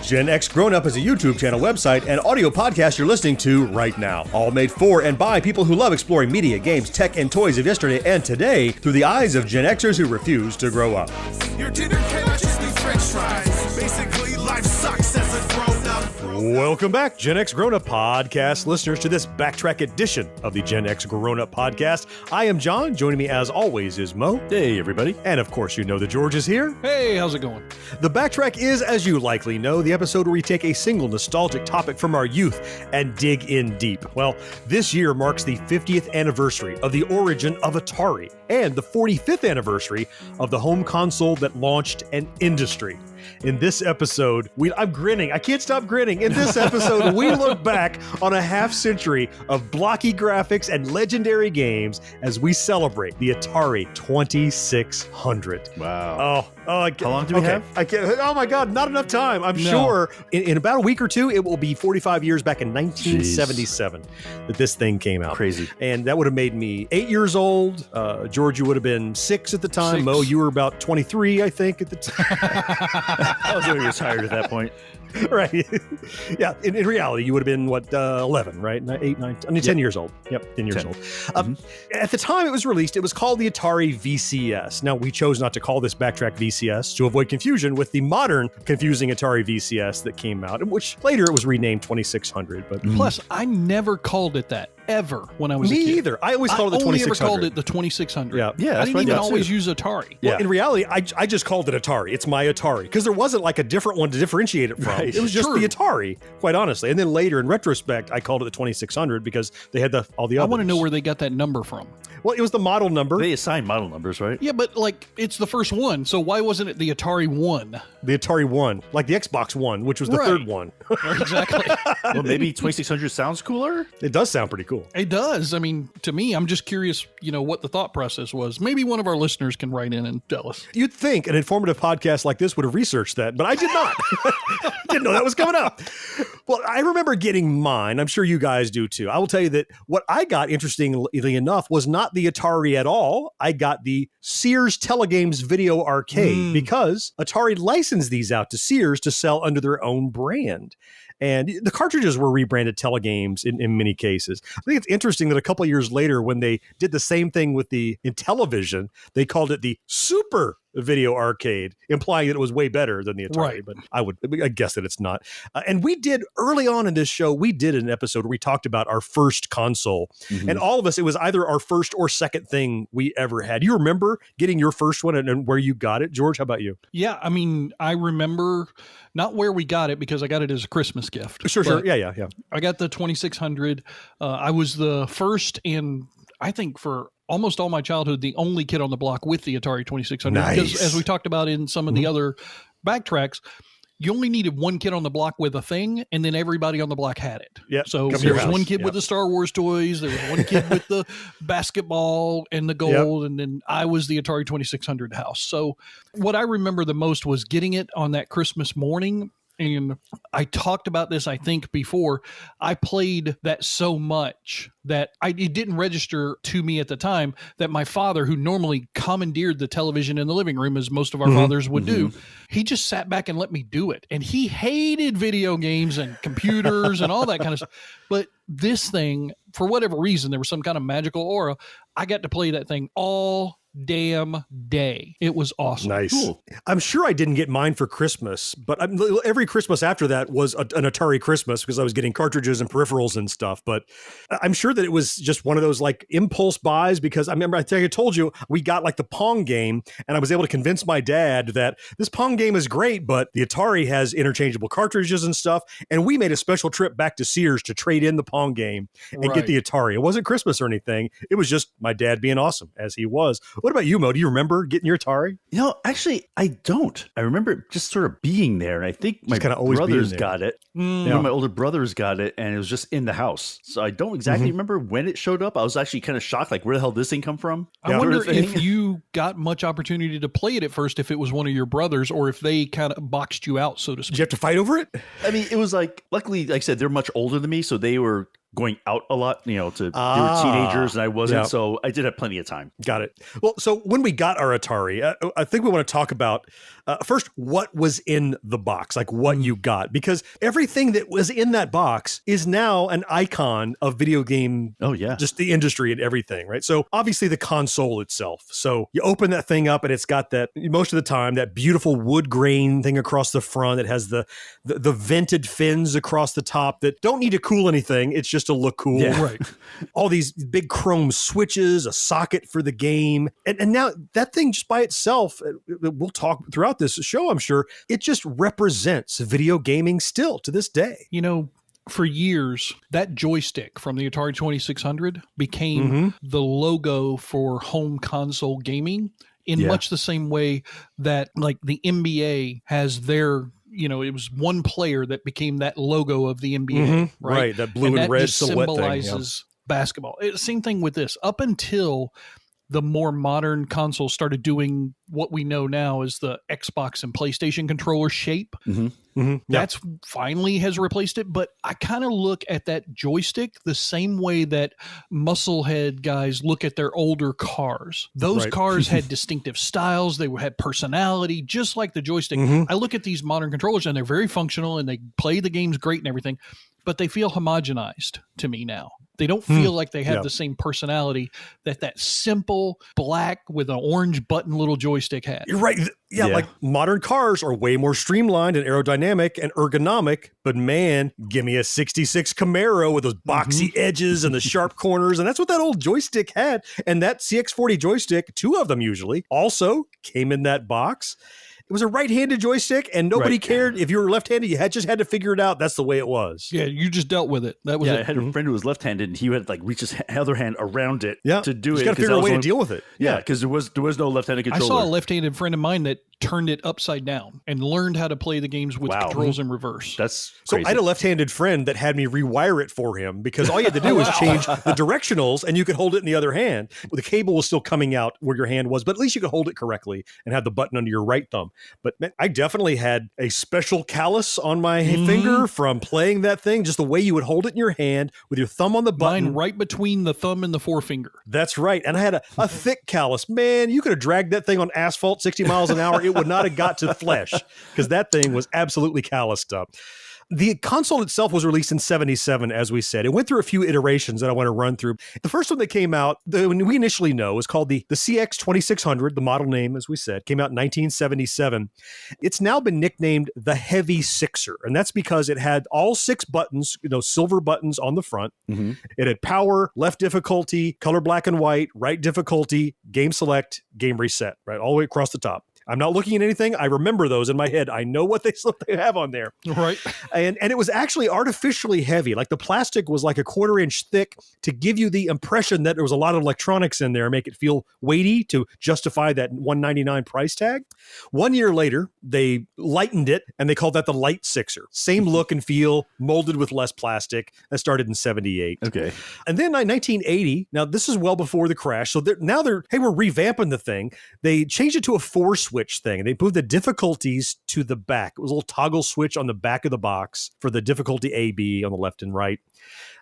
GenXGrownUp is a YouTube channel, website, and audio podcast you're listening to right now. All made for and by people who love exploring media, games, tech, and toys of yesterday and today through the eyes of Gen Xers who refuse to grow up. Your dinner cannot just be french fries. Basically, life sucks as a grown-up. Welcome back, Gen X Grown Up podcast listeners, to this Backtrack edition of the Gen X Grown Up podcast. I am John. Joining me, as always, is Mo. Hey, everybody. And, of course, you know that George is here. Hey, how's it going? The Backtrack is, as you likely know, the episode where we take a single nostalgic topic from our youth and dig in deep. Well, this year marks the 50th anniversary of the origin of Atari and the 45th anniversary of the home console that launched an industry. In this episode, I'm grinning. I can't stop grinning. In this episode, we look back on a half century of blocky graphics and legendary games as we celebrate the Atari 2600. Wow. How long do we have? I can't. Oh my God, not enough time. I'm sure in about a week or two, it will be 45 years back in 1977 that this thing came out. Crazy. And that would have made me 8 years old. George, you would have been 6 at the time. 6. Mo, you were about 23, I think, at the time. I was already retired at that point. Right. Yeah. In reality, you would have been, 11, right? 8, 9, 10 years old. Yep, 10 years 10. old. At the time it was released, it was called the Atari VCS. Now, we chose not to call this Backtrack VCS to avoid confusion with the modern confusing Atari VCS that came out, which later it was renamed 2600. But Plus, I never called it that, ever, when I was a me kid. either. I always called it the I only ever 2600. called it the 2600. Yeah. Yeah, I that's didn't what I even did always too. use Atari. Well, Yeah. in reality, I just called it Atari. It's my Atari because there wasn't like a different one to differentiate it from. Right. It was just True. the Atari, quite honestly. And then later, in retrospect, I called it the 2600 because they had all the I others. want to know where they got that number from. Well, it was the model number. They assign model numbers, right? Yeah, but it's the first one, so why wasn't it the Atari 1? The Atari 1, like the Xbox One, which was the Right. third one. Exactly. Well, maybe 2600 sounds cooler? It does sound pretty cool. It does. I mean, to me, I'm just curious, what the thought process was. Maybe one of our listeners can write in and tell us. You'd think an informative podcast like this would have researched that, but I did not. Didn't know that was coming up. Well, I remember getting mine. I'm sure you guys do too. I will tell you that what I got, interestingly enough, was not the Atari at all. I got the Sears Telegames Video Arcade because Atari licensed these out to Sears to sell under their own brand. And the cartridges were rebranded Telegames in many cases. I think it's interesting that a couple of years later, when they did the same thing with in Intellivision, they called it the Super Video Arcade, implying that it was way better than the Atari. Right. But I guess that it's not. And we did, early on in this show, we did an episode where we talked about our first console. And all of us, it was either our first or second thing we ever had. You remember getting your first one and where you got it? George, how about you? Yeah, I mean, I remember not where we got it because I got it as a Christmas gift. Sure. but Yeah. I got the 2600. I was the first and I think for almost all my childhood, the only kid on the block with the Atari 2600. Nice. Because as we talked about in some of the other backtracks, you only needed one kid on the block with a thing, and then everybody on the block had it. Yeah. So Come to there your was house. one kid with the Star Wars toys, there was one kid with the basketball and the gold, and then I was the Atari 2600 house. So what I remember the most was getting it on that Christmas morning. And I talked about this, I think, before. I played that so much that it didn't register to me at the time that my father, who normally commandeered the television in the living room, as most of our fathers would do, he just sat back and let me do it. And he hated video games and computers and all that kind of stuff. But this thing, for whatever reason, there was some kind of magical aura. I got to play that thing all damn day. It was awesome. Nice. Cool. I'm sure I didn't get mine for Christmas, but every Christmas after that was an Atari Christmas because I was getting cartridges and peripherals and stuff. But I'm sure that it was just one of those like impulse buys because I remember I think I told you we got like the Pong game and I was able to convince my dad that this Pong game is great, but the Atari has interchangeable cartridges and stuff. And we made a special trip back to Sears to trade in the Pong game and get the Atari. It wasn't Christmas or anything. It was just my dad being awesome as he was. What about you, Mo? Do you remember getting your Atari? Actually, I don't. I remember it just sort of being there. And I think my kinda always being brothers there. got it. Mm. One of my older brothers got it, and it was just in the house. So I don't exactly remember when it showed up. I was actually kind of shocked, like, where the hell did this thing come from? I wonder Sort of thing. if you got much opportunity to play it at first, if it was one of your brothers, or if they kind of boxed you out, so to Did speak. you have to fight over it? I mean, it was like, luckily, like I said, they're much older than me, so they were going out a lot, to they were teenagers and I wasn't. Yeah. So I did have plenty of time. Got it. Well, so when we got our Atari, I think we want to talk about first what was in the box, like what you got, because everything that was in that box is now an icon of video game. Oh yeah. Just the industry and everything, right? So obviously the console itself. So you open that thing up and it's got that, most of the time, that beautiful wood grain thing across the front. It has the vented fins across the top that don't need to cool anything. It's just to look cool. Yeah. Right. All these big chrome switches, a socket for the game. And now that thing just by itself, we'll talk throughout this show, I'm sure, it just represents video gaming still to this day. For years, that joystick from the Atari 2600 became the logo for home console gaming in much the same way that like the NBA has their, it was one player that became that logo of the NBA, right? That blue and that red just silhouette symbolizes basketball. Same thing with this. Up until the more modern consoles started doing what we know now as the Xbox and PlayStation controller shape. That's finally has replaced it. But I kind of look at that joystick the same way that musclehead guys look at their older cars. Those cars had distinctive styles. They had personality, just like the joystick. I look at these modern controllers and they're very functional and they play the games great and everything, but they feel homogenized to me now. They don't feel like they have the same personality that simple black with an orange button little joystick had. You're right. Yeah, like modern cars are way more streamlined and aerodynamic and ergonomic, but man, give me a 66 Camaro with those boxy edges and the sharp corners, and that's what that old joystick had. And that CX40 joystick, 2 of them usually, also came in that box. It was a right-handed joystick, and nobody cared if you were left-handed. You just had to figure it out. That's the way it was. Yeah, you just dealt with it. That was it. I had a friend who was left-handed, and he had like reach his other hand around it to do it. You got to figure out a way to deal with it. Yeah, because there was no left-handed controller. I saw a left-handed friend of mine that turned it upside down and learned how to play the games with controls in reverse. That's crazy. So I had a left-handed friend that had me rewire it for him because all you had to do was change the directionals and you could hold it in the other hand. The cable was still coming out where your hand was, but at least you could hold it correctly and have the button under your right thumb. But man, I definitely had a special callus on my finger from playing that thing, just the way you would hold it in your hand with your thumb on the button. Mine right between the thumb and the forefinger. That's right. And I had a thick callus. Man, you could have dragged that thing on asphalt 60 miles an hour. It would not have got to flesh because that thing was absolutely calloused up. The console itself was released in 77, as we said. It went through a few iterations that I want to run through. The first one that came out, when we initially know, was called the CX2600. The model name, as we said, came out in 1977. It's now been nicknamed the Heavy Sixer, and that's because it had all 6 buttons, silver buttons on the front. It had power, left difficulty, color black and white, right difficulty, game select, game reset, right, all the way across the top. I'm not looking at anything. I remember those in my head. I know what they have on there. Right. And it was actually artificially heavy. Like the plastic was like a 1/4 inch thick to give you the impression that there was a lot of electronics in there, make it feel weighty to justify that $199 price tag. 1 year later, they lightened it and they called that the Light Sixer. Same look and feel, molded with less plastic. That started in 78. Okay. And then in 1980, now this is well before the crash. So now they're we're revamping the thing. They changed it to a 4-switch thing. They moved the difficulties to the back. It was a little toggle switch on the back of the box for the difficulty A, B on the left and right.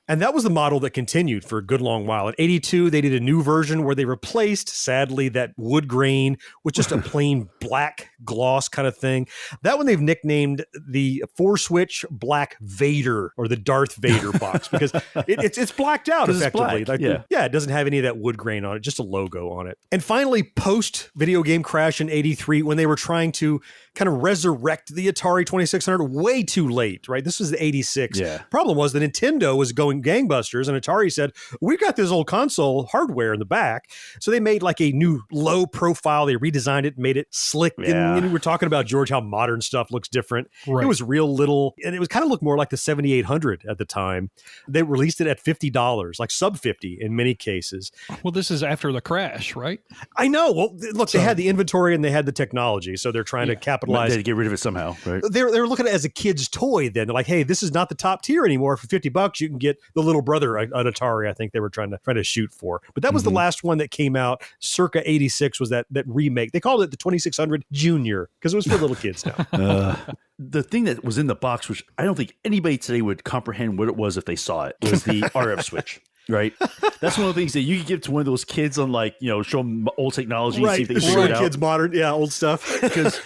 And that was the model that continued for a good long while. In 82, they did a new version where they replaced, sadly, that wood grain with just a plain black gloss kind of thing. That one they've nicknamed the 4-switch Black Vader, or the Darth Vader box, because it's blacked out effectively. Black, it doesn't have any of that wood grain on it, just a logo on it. And finally, post video game crash in 83, when they were trying to kind of resurrect the Atari 2600, way too late, right? This was the 86. Problem was that Nintendo was going gangbusters, and Atari said, we've got this old console hardware in the back. So they made like a new low profile. They redesigned it, made it slick. And we're talking about, George, how modern stuff looks different. Right. It was real little, and it was kind of looked more like the 7800 at the time. They released it at $50, like sub 50 in many cases. Well, this is after the crash, right? I know. Well, look, they had the inventory and they had the technology, so they're trying to capitalize capitalize. They had to get rid of it somehow, right? They're looking at it as a kid's toy then. They're like, hey, this is not the top tier anymore. For $50, you can get the little brother, an Atari, I think they were trying to shoot for. But that was the last one that came out circa 86 was that remake. They called it the 2600 Junior because it was for little kids now. The thing that was in the box, which I don't think anybody today would comprehend what it was if they saw it, was the RF switch. Right, that's one of the things that you could give to one of those kids on, like, show them old technology, and see if they can figure it out. Kids modern, old stuff. Because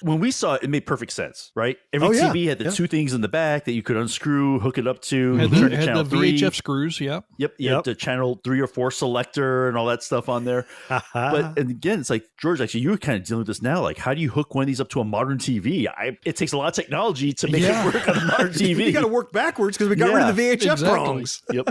when we saw it, it made perfect sense. Right, every TV had the two things in the back that you could unscrew, hook it up to, had turn to the channel 3. VHF screws. Yep. You had the channel 3 or 4 selector and all that stuff on there. And again, it's like, George, actually, you were kind of dealing with this now. Like, how do you hook one of these up to a modern TV? It takes a lot of technology to make it work on a modern TV. You got to work backwards because we got rid of the VHF prongs. Yep.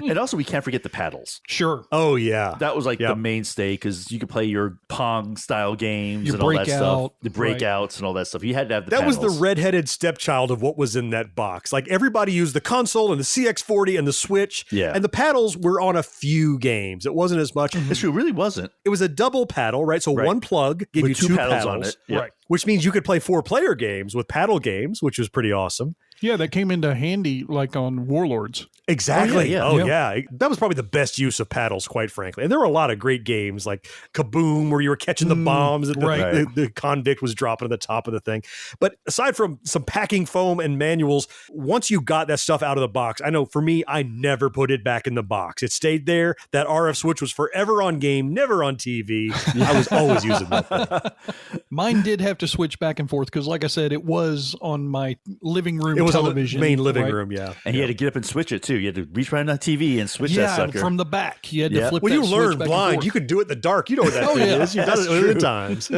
And also, we can't forget the paddles. Sure. Oh, yeah. That was like the mainstay because you could play your Pong style games Your and all that stuff. breakout, The breakouts and all that stuff. You had to have the That paddles. was the redheaded stepchild of what was in that box. Like, everybody used the console and the CX40 and the Switch. Yeah. And the paddles were on a few games. It wasn't as much. It's true. It really wasn't. It was a double paddle, right? So one plug gave With you two paddles paddles on it. Yep. right? Which means you could play 4-player games with paddle games, which was pretty awesome. Yeah, that came into handy like on Warlords. Exactly. Oh, yeah. That was probably the best use of paddles, quite frankly. And there were a lot of great games like Kaboom, where you were catching the bombs that the convict was dropping at the top of the thing. But aside from some packing foam and manuals, once you got that stuff out of the box, I know for me, I never put it back in the box. It stayed there. That RF switch was forever on game, never on TV. I was always using that thing. Mine did have to switch back and forth because, like I said, it was on my living room television. On the main living room, And you had to get up and switch it too. You had to reach right on that TV and switch that sucker. From the back. You had to flip Well, that you switch learned back blind. and You could do it in the dark. You know what that Oh, thing yeah. is. You've done it a million times.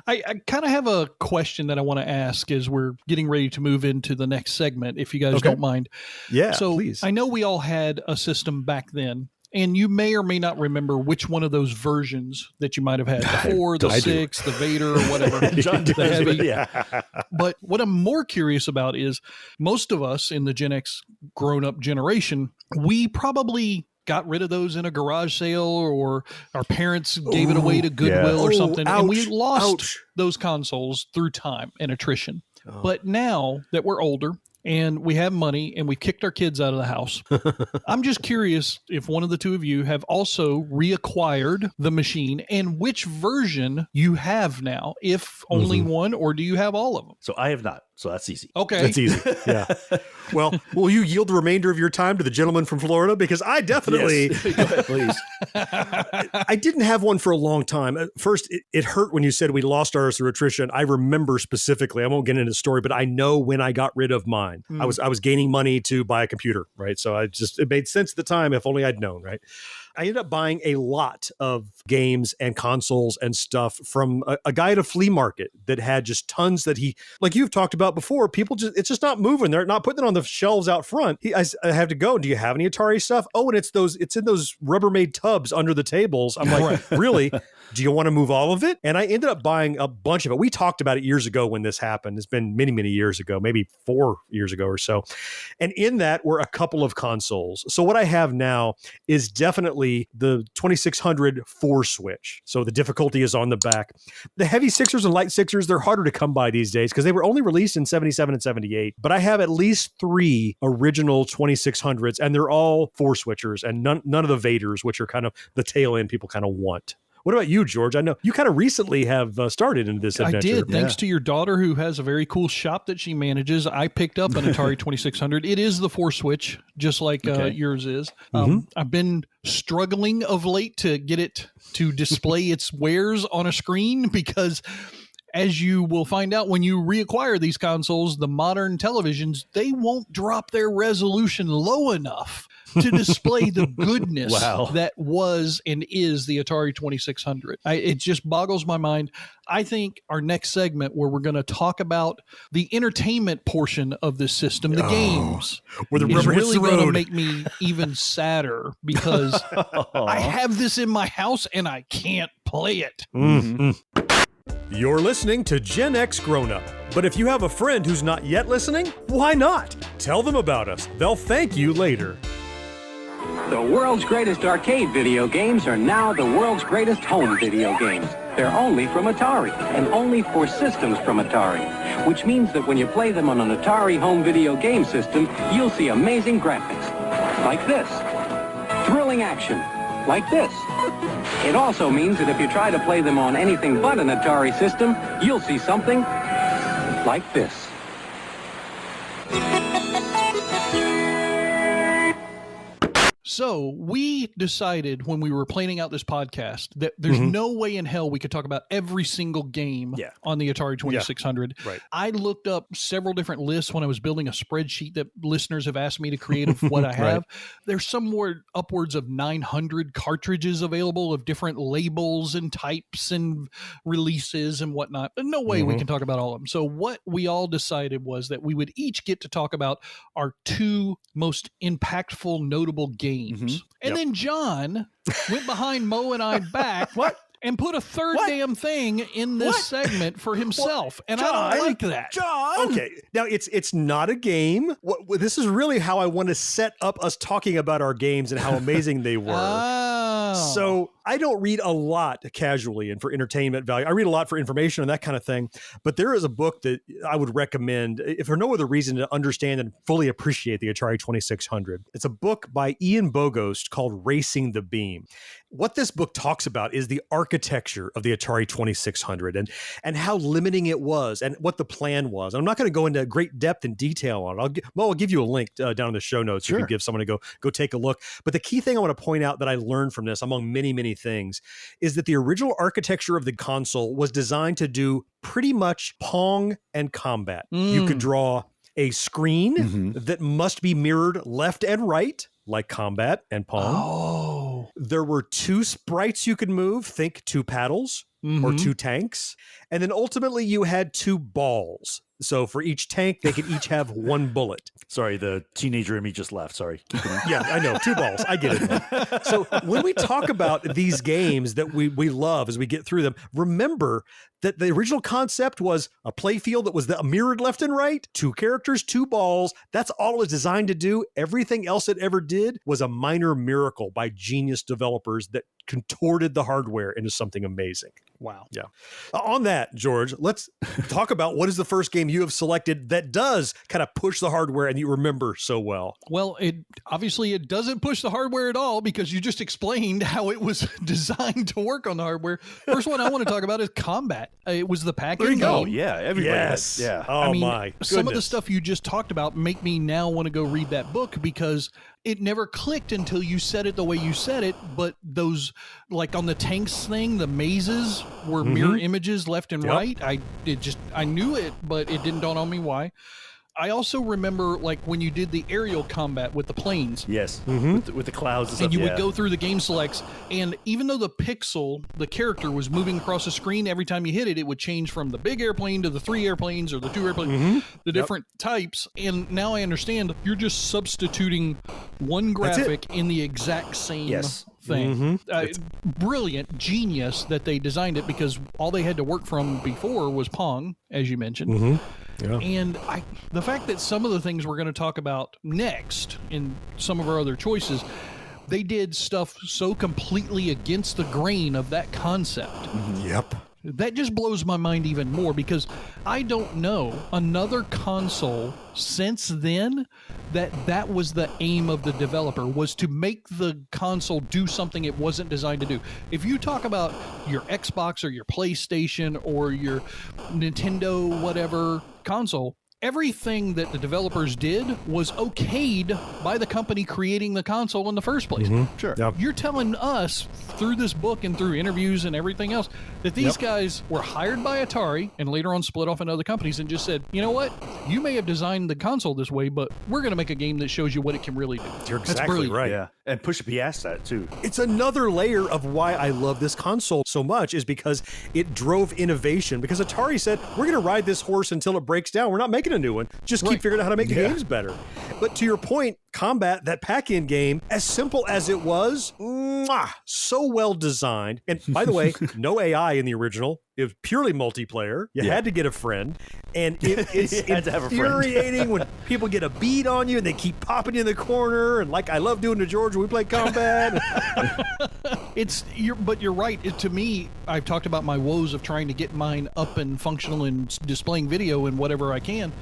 I kind of have a question that I want to ask as we're getting ready to move into the next segment, if you guys don't mind. Yeah, so please. I know we all had a system back then, and you may or may not remember which one of those versions that you might have had. The 4, the 6, the Vader, or whatever. The heavy. But what I'm more curious about is most of us in the Gen X grown-up generation, we probably got rid of those in a garage sale, or our parents gave it away to Goodwill or something. And we lost those consoles through time and attrition. But now that we're older and we have money and we've kicked our kids out of the house, I'm just curious if one of the two of you have also reacquired the machine and which version you have now, if only one, or do you have all of them? So I have not. So that's easy. Okay. That's easy. Yeah. Well, will you yield the remainder of your time to the gentleman from Florida? Because I definitely, Go ahead, please. I didn't have one for a long time. At first, it hurt when you said we lost ours through attrition. I remember specifically, I won't get into the story, but I know when I got rid of mine. I was gaining money to buy a computer, right? So it made sense at the time, if only I'd known, right? I ended up buying a lot of games and consoles and stuff from a guy at a flea market that had just tons that he, like you've talked about before, it's just not moving. They're not putting it on the shelves out front. I have to go, do you have any Atari stuff? Oh, and it's in those Rubbermaid tubs under the tables. I'm like, really? Do you want to move all of it? And I ended up buying a bunch of it. We talked about it years ago when this happened. It's been many, many years ago, maybe 4 years ago or so. And in that were a couple of consoles. So what I have now is definitely the 2600 4-switch. So the difficulty is on the back. The heavy Sixers and light Sixers, they're harder to come by these days because they were only released in 77 and 78. But I have at least 3 original 2600s, and they're all 4-switchers and none of the Vaders, which are kind of the tail end people kind of want. What about you, George? I know you kind of recently have started into this adventure. I did, thanks to your daughter who has a very cool shop that she manages. I picked up an Atari 2600. It is the 4-switch, just like yours is. I've been struggling of late to get it to display its wares on a screen because, as you will find out when you reacquire these consoles, the modern televisions, they won't drop their resolution low enough to display the goodness that was and is the Atari 2600. It just boggles my mind. I think our next segment, where we're going to talk about the entertainment portion of this system, the games, where the is rubber hits really the going to road. make me even sadder because I have this in my house and I can't play it. You're listening to Gen X Grown Up. But if you have a friend who's not yet listening, why not? Tell them about us. They'll thank you later. The world's greatest arcade video games are now the world's greatest home video games. They're only from Atari, and only for systems from Atari, which means that when you play them on an Atari home video game system, you'll see amazing graphics, like this. Thrilling action, like this. It also means that if you try to play them on anything but an Atari system, you'll see something like this. So we decided when we were planning out this podcast that there's no way in hell we could talk about every single game on the Atari 2600. Right. I looked up several different lists when I was building a spreadsheet that listeners have asked me to create of what I have. There's somewhere upwards of 900 cartridges available of different labels and types and releases and whatnot. But no way we can talk about all of them. So what we all decided was that we would each get to talk about our two most impactful, notable games. And then John went behind Mo and I back and put a third damn thing in this segment for himself. And John, I don't like that. John! Okay, now it's not a game. This is really how I want to set up us talking about our games and how amazing they were. So I don't read a lot casually and for entertainment value. I read a lot for information and that kind of thing. But there is a book that I would recommend, if for no other reason, to understand and fully appreciate the Atari 2600. It's a book by Ian Bogost called Racing the Beam. What this book talks about is the architecture of the Atari 2600 and how limiting it was and what the plan was. And I'm not going to go into great depth and detail on it. I'll give you a link down in the show notes. You can give someone to go take a look. But the key thing I want to point out that I learned from this, among many, many things, is that the original architecture of the console was designed to do pretty much Pong and combat. You could draw a screen that must be mirrored left and right, like combat and Pong. There were two sprites you could move, think two paddles or two tanks. And then ultimately you had two balls. So for each tank, they could each have one bullet. Sorry, the teenager in me just left. Sorry. Yeah, I know. Two balls. I get it. So when we talk about these games that we love as we get through them, remember that the original concept was a play field that was mirrored left and right, two characters, two balls. That's all it was designed to do. Everything else it ever did was a minor miracle by genius developers that contorted the hardware into something amazing. Wow. Yeah. On that, George, let's talk about what is the first game you have selected that does kind of push the hardware and you remember so well. Well, it doesn't push the hardware at all because you just explained how it was designed to work on the hardware. First one I want to talk about is combat. It was the Pac-Man game. Oh, yeah. Everybody Yes. Yeah. Oh, I mean, my goodness. some of the stuff you just talked about make me now want to go read that book because it never clicked until you said it the way you said it. But those, like on the tanks thing, the mazes were mirror images left and right. I knew it, but it didn't dawn on me why. I also remember like when you did the aerial combat with the planes. Yes. With the clouds and stuff. And you would go through the game selects, and even though the character was moving across the screen, every time you hit it, it would change from the big airplane to the 3 airplanes or the 2 airplanes, the different types. And now I understand you're just substituting one graphic in the exact same thing. Brilliant, genius that they designed it because all they had to work from before was Pong, as you mentioned. Yeah. And the fact that some of the things we're going to talk about next in some of our other choices, they did stuff so completely against the grain of that concept. Yep. That just blows my mind even more because I don't know another console since then that was the aim of the developer, was to make the console do something it wasn't designed to do. If you talk about your Xbox or your PlayStation or your Nintendo whatever console, everything that the developers did was okayed by the company creating the console in the first place. Sure. Yep. You're telling us through this book and through interviews and everything else that these guys were hired by Atari and later on split off into other companies and just said, you know what? You may have designed the console this way, but we're going to make a game that shows you what it can really do. You're That's exactly brilliant. right. Yeah. And push it past that, too. It's another layer of why I love this console so much is because it drove innovation. Because Atari said, we're going to ride this horse until it breaks down. We're not making a new one. Just keep figuring out how to make the games better. But to your point, Combat, that Pac-Man game, as simple as it was, so well designed. And by the way, no AI in the original. It was purely multiplayer. You had to get a friend. And it's infuriating when people get a beat on you and they keep popping you in the corner. And like I love doing to George when we play Combat. But you're right. To me, I've talked about my woes of trying to get mine up and functional and displaying video and whatever I can.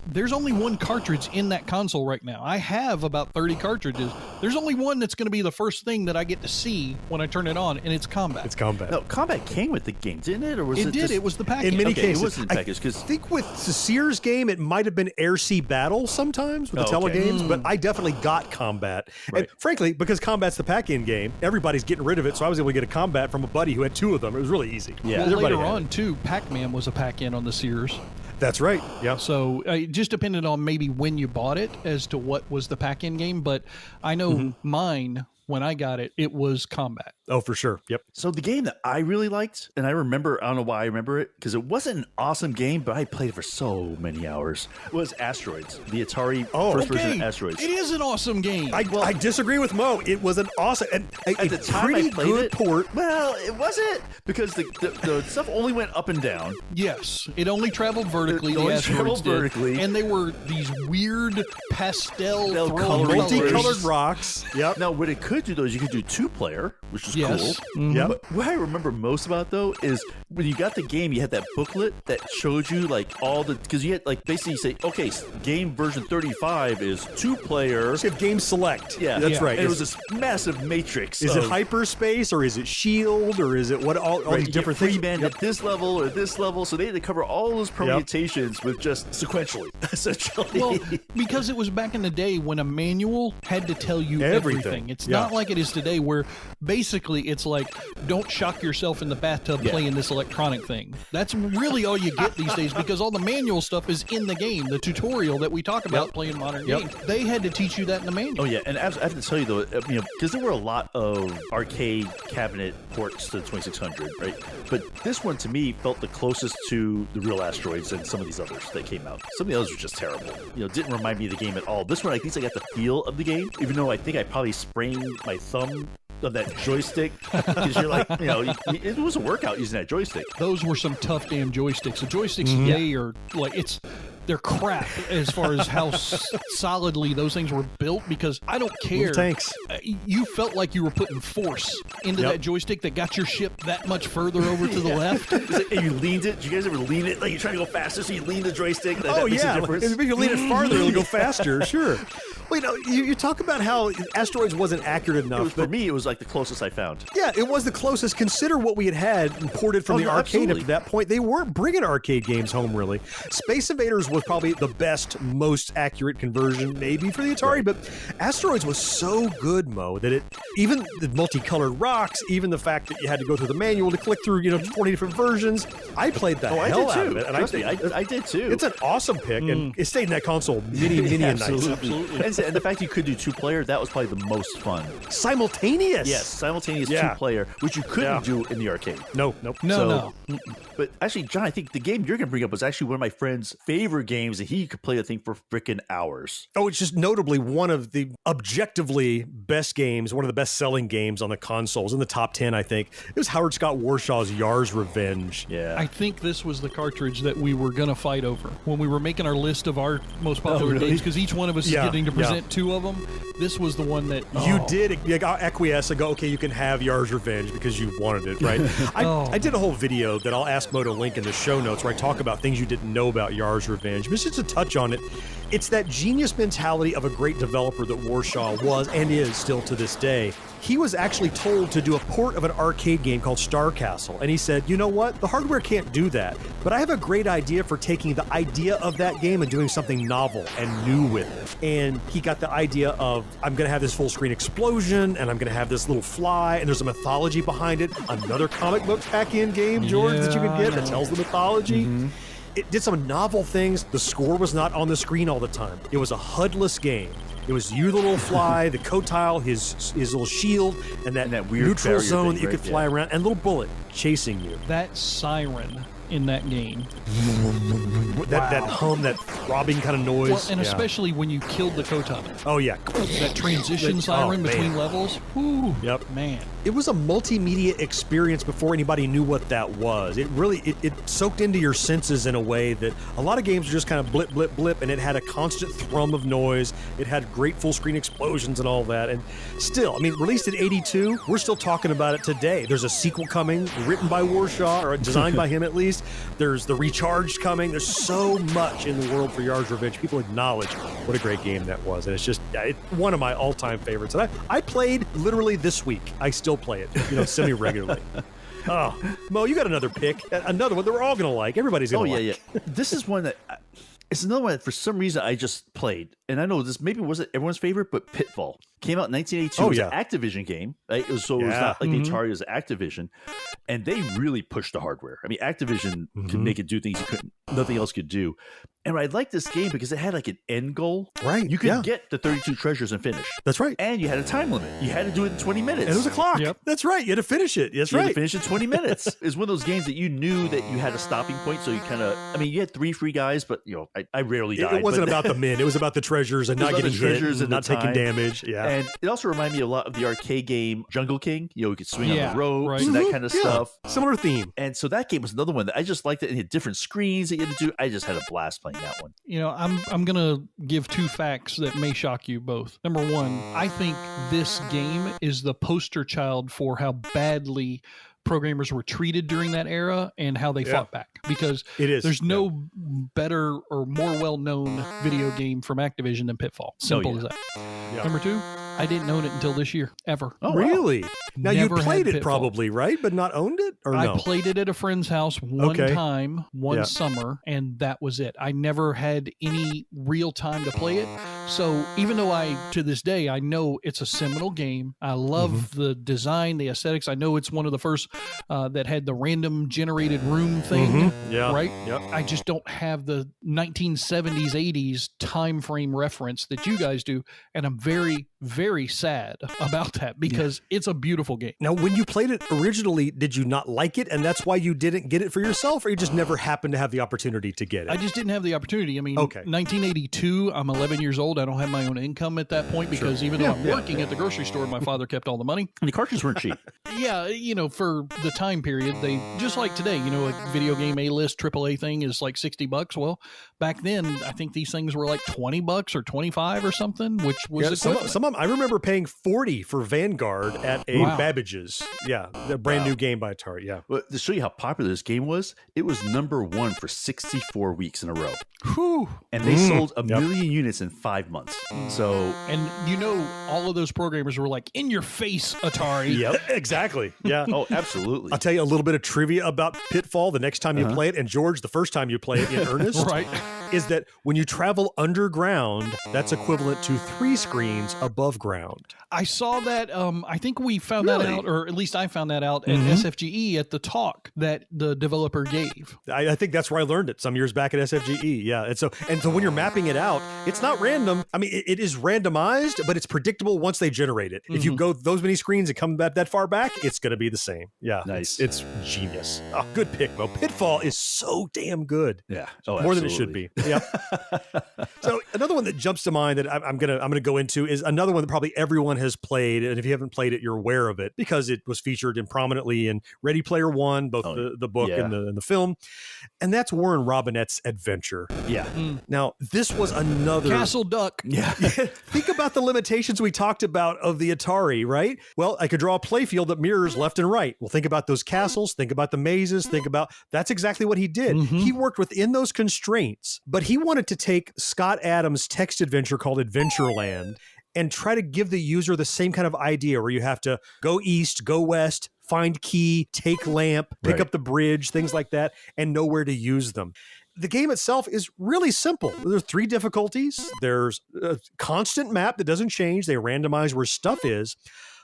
There's only one cartridge in that console right now. I have about 30 cartridges. There's only one that's going to be the first thing that I get to see when I turn it on, and it's Combat. It's Combat. No, Combat came with the game, didn't it? Or was it did. It was the package. In many cases. It was in the package. I think with the Sears game, it might have been Air Sea Battle sometimes with the telegames, but I definitely got Combat. Right. And frankly, because Combat's the pack-in game, everybody's getting rid of it, so I was able to get a Combat from a buddy who had 2 of them. It was really easy. Yeah. Well, later on, too, Pac-Man was a pack-in on the Sears. That's right. Yeah. So it just depended on maybe when you bought it as to what was the pack-in game, but I know mine, when I got it, it was Combat. Oh, for sure. Yep. So the game that I really liked, and I don't know why I remember it, because it wasn't an awesome game, but I played it for so many hours, was Asteroids, the Atari first version of Asteroids. It is an awesome game. I disagree with Mo. It was an awesome and At the time I played good it, port. Well, it wasn't, because the stuff only went up and down. Yes, it only traveled vertically. It the only Asteroids traveled vertically. and they were these weird pastel Multicolored rocks. Yep. Now, what it could do, though, is you could do 2-player, which is Yes. cool. Yep. But what I remember most about, though, is when you got the game, you had that booklet that showed you, like, all the... Because you had, like, basically say, okay, game version 35 is 2-player. So you have game select. Yeah. That's right. And it was this massive matrix. Is it hyperspace or is it shield or is it what all these different things? Freeman at this level or this level. So they had to cover all those permutations with just sequentially, essentially. Well, because it was back in the day when a manual had to tell you everything. It's not like it is today where basically it's like, don't shock yourself in the bathtub playing this electronic thing. That's really all you get these days because all the manual stuff is in the game. The tutorial that we talk about playing modern games, they had to teach you that in the manual. Oh yeah, and I have to tell you though, because there were a lot of arcade cabinet ports to the 2600, right? But this one to me felt the closest to the real Asteroids than some of these others that came out. Some of the others were just terrible. Didn't remind me of the game at all. This one, at least I got the feel of the game, even though I think I probably sprained my thumb of that joystick because you're like, it was a workout using that joystick. Those were some tough damn joysticks. The joysticks today are like they're crap as far as how solidly those things were built because I don't care. Little tanks. You felt like you were putting force into that joystick that got your ship that much further over to the left. And you leaned it. Did you guys ever lean it? Like you're trying to go faster, so you lean the joystick. That makes a difference. If you lean it farther, it'll go faster. Sure. Well, you talk about how Asteroids wasn't accurate enough. For me, it was like the closest I found. Yeah, it was the closest. Consider what we had imported from the arcade up to that point. They weren't bringing arcade games home, really. Space Invaders was probably the best, most accurate conversion, maybe, for the Atari, but Asteroids was so good, Mo, that even the multicolored rocks, even the fact that you had to go through the manual to click through, 20 different versions, I played the hell out of it. And I did too. It's an awesome pick, and it stayed in that console many nights. Absolutely. And the fact you could do 2-player, that was probably the most fun. Simultaneous? Yes, simultaneous 2-player, which you couldn't do in the arcade. No. But actually, John, I think the game you're going to bring up was actually one of my friend's favorite games, and he could play the thing for frickin' hours. Oh, it's just notably one of the objectively best games, one of the best-selling games on the consoles, in the top 10, I think. It was Howard Scott Warshaw's Yar's Revenge. Yeah. I think this was the cartridge that we were going to fight over when we were making our list of our most popular games, because each one of us is getting to present 2 of them. This was the one that... You did acquiesce and go, okay, you can have Yar's Revenge because you wanted it, right? I did a whole video that I'll ask Mo to link in the show notes where I talk about things you didn't know about Yar's Revenge. But just to touch on it, it's that genius mentality of a great developer that Warshaw was and is still to this day. He was actually told to do a port of an arcade game called Star Castle, and he said, you know what? The hardware can't do that, but I have a great idea for taking the idea of that game and doing something novel and new with it. And he got the idea of, I'm going to have this full screen explosion, and I'm going to have this little fly, and there's a mythology behind it. Another comic book pack-in game, George, that you can get that tells the mythology. It did some novel things. The score was not on the screen all the time. It was a HUD-less game. It was you, the little fly, the coat tile, his little shield, and that weird neutral zone thing, that you could fly around, and a little bullet chasing you. That siren in that game. That hum, that throbbing kind of noise. Well, and especially when you killed the Kotan. Oh, yeah. That transition siren between levels. Whew, Yep. Man. It was a multimedia experience before anybody knew what that was. It really, it soaked into your senses in a way that a lot of games are just kind of blip, blip, blip, and it had a constant thrum of noise. It had great full screen explosions and all that. And still, I mean, released in 82, we're still talking about it today. There's a sequel coming, written by Warshaw, or designed by him at least. There's the Recharged coming. There's so much in the world for Yar's Revenge. People acknowledge what a great game that was. And it's just it's one of my all-time favorites. And I played literally this week. I still play it, semi-regularly. Oh, Mo, you got another pick. Another one that we're all going to like. Everybody's going to like. Yeah. This is one that... It's another one that for some reason I just played. And I know this maybe wasn't everyone's favorite, but Pitfall came out in 1982. It was an Activision game. Right? It was not like the Atari, it was Activision. And they really pushed the hardware. I mean, Activision could make it do things nothing else could do. And I liked this game because it had like an end goal. Right. You could get the 32 treasures and finish. That's right. And you had a time limit. You had to do it in 20 minutes. And it was a clock. Yep. That's right. You had to finish it. That's you right. had to finish in 20 minutes. It's one of those games that you knew that you had a stopping point. So you kind of, I mean, you had 3 free guys, but I rarely died. It wasn't about the men. It was about the treasures and not getting hit and not taking damage. Yeah. And it also reminded me a lot of the arcade game Jungle King. You could swing on the ropes right. and that kind of stuff. Similar theme. And so that game was another one that I just liked it. And it had different screens that you had to do. I just had a blast playing that one. I'm gonna give 2 facts that may shock you both. Number 1, I think this game is the poster child for how badly programmers were treated during that era and how they fought back, because there's no better or more well-known video game from Activision than Pitfall. Simple as that. Yeah. Number 2, I didn't own it until this year, ever. Oh, really? Now, you Never played had it probably, right? But not owned it? Or no? I played it at a friend's house one time, one summer, and that was it. I never had any real time to play it. So even though to this day, I know it's a seminal game. I love the design, the aesthetics. I know it's one of the first that had the random generated room thing, right? Yep. I just don't have the 1970s, 80s time frame reference that you guys do. And I'm very, very sad about that because it's a beautiful game. Now, when you played it originally, did you not like it, and that's why you didn't get it for yourself, or you just never happened to have the opportunity to get it? I just didn't have the opportunity. I mean, 1982, I'm 11 years old. I don't have my own income at that point because even though I'm working at the grocery store, my father kept all the money. And the cartridges weren't cheap. For the time period, they just like today, a video game A-list AAA thing is like $60. Well, back then, I think these things were like $20 or 25 or something, which was some of them. I remember paying $40 for Vanguard at a Babbage's. Yeah, the brand new game by Atari. Yeah. Well, to show you how popular this game was, it was #1 for 64 weeks in a row. Whew. And they sold 1 million units in 5 months. So, and all of those programmers were like, in your face, Atari. Yep, exactly. Yeah. Oh, absolutely. I'll tell you a little bit of trivia about Pitfall the next time you play it. And George, the first time you play it in earnest, right, is that when you travel underground, that's equivalent to 3 screens above ground. I saw that. I think we found that out, or at least I found that out at SFGE at the talk that the developer gave. I think that's where I learned it some years back at SFGE. Yeah. And so when you're mapping it out, it's not random. I mean, it is randomized, but it's predictable once they generate it. If you go those many screens and come that far back, it's going to be the same. Yeah. Nice. It's genius. Oh, good pick, Mo. Pitfall is so damn good. Yeah. More than it should be. Yeah. So another one that jumps to mind that I'm gonna go into is another one that probably everyone has played, and if you haven't played it, you're aware of it because it was featured prominently in Ready Player One, both the book and the film, and that's Warren Robinette's Adventure. Yeah. Now this was another Castle Duck. Yeah. Think about the limitations we talked about of the Atari, right? Well, I could draw a playfield that mirrors left and right. Well, think about those castles. Think about the mazes. That's exactly what he did. He worked within those constraints, but he wanted to take Scott Adams' text adventure called Adventureland and try to give the user the same kind of idea where you have to go east, go west, find key, take lamp, pick up the bridge, things like that, and know where to use them. The game itself is really simple. There's 3 difficulties. There's a constant map that doesn't change. They randomize where stuff is.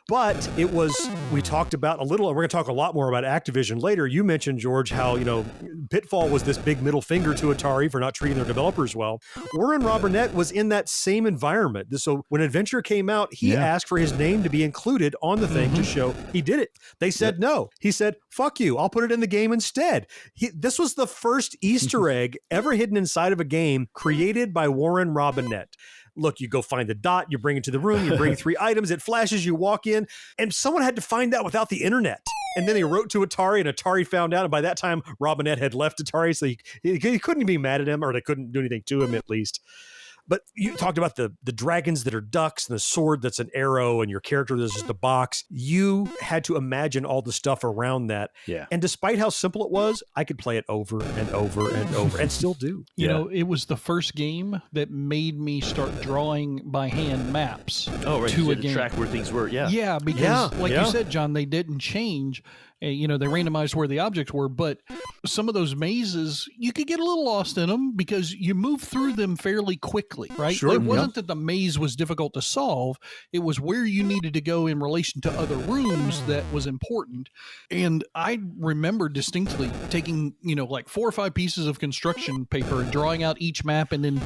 But it was, we talked about a little, and we're going to talk a lot more about Activision later. You mentioned, George, how, Pitfall was this big middle finger to Atari for not treating their developers well. Warren Robinette was in that same environment. So when Adventure came out, he asked for his name to be included on the thing to show he did it. They said no. He said, fuck you, I'll put it in the game instead. This was the first Easter egg ever hidden inside of a game created by Warren Robinette. Look, you go find the dot, you bring it to the room, you bring 3 items, it flashes, you walk in, and someone had to find out without the internet. And then he wrote to Atari, and Atari found out, and by that time, Robinette had left Atari, so he couldn't be mad at him, or they couldn't do anything to him, at least. But you talked about the dragons that are ducks and the sword that's an arrow and your character that's just a box. You had to imagine all the stuff around that. Yeah. And despite how simple it was, I could play it over and over and over and still do. You know, it was the first game that made me start drawing by hand maps to a game. Track where things were. Yeah. Yeah, because you said, John, they didn't change. They randomized where the objects were, but some of those mazes, you could get a little lost in them because you move through them fairly quickly, right? Sure, it wasn't that the maze was difficult to solve. It was where you needed to go in relation to other rooms that was important. And I remember distinctly taking, like 4 or 5 pieces of construction paper and drawing out each map and then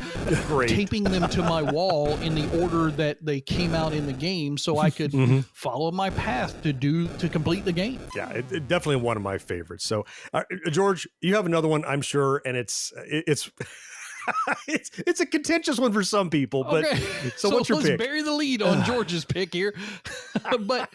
taping them to my wall in the order that they came out in the game so I could follow my path to complete the game. Yeah, it definitely one of my favorites. So, George, you have another one, I'm sure, and it's it's a contentious one for some people. But so what's your let's pick? Bury the lead on George's pick here. But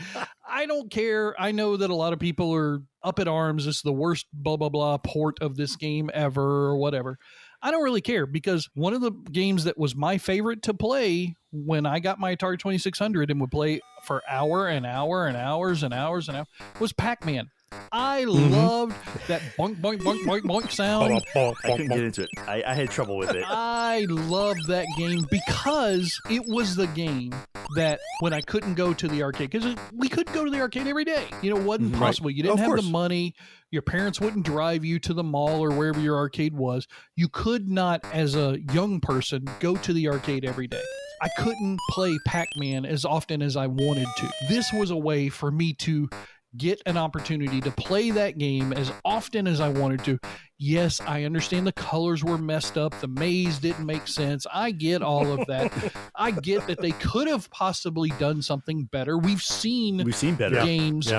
I don't care. I know that a lot of people are up in arms. This is the worst blah blah blah port of this game ever or whatever. I don't really care because one of the games that was my favorite to play when I got my Atari 2600 and would play for hour and hour and hours and hours and hours was Pac-Man. I loved that boink, boink, boink, boink, boink sound. I couldn't get into it. I had trouble with it. I loved that game because it was the game that when I couldn't go to the arcade, because we couldn't go to the arcade every day. It wasn't possible. You didn't have the money. Your parents wouldn't drive you to the mall or wherever your arcade was. You could not, as a young person, go to the arcade every day. I couldn't play Pac-Man as often as I wanted to. This was a way for me to get an opportunity to play that game as often as I wanted to. Yes, I understand the colors were messed up. The maze didn't make sense. I get all of that. I get that they could have possibly done something better. We've seen better games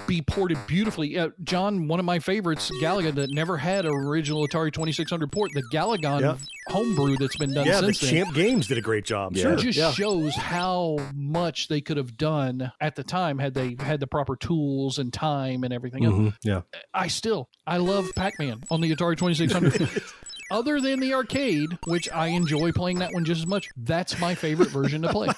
be ported beautifully. John, one of my favorites, Galaga, that never had an original Atari 2600 port, the Galagon homebrew that's been done since then. Champ Games did a great job. It just shows how much they could have done at the time had they had the proper tools and time and everything else. Yeah. I love Pac-Man on the Atari 2600. Other than the arcade, which I enjoy playing that one just as much, that's my favorite version to play.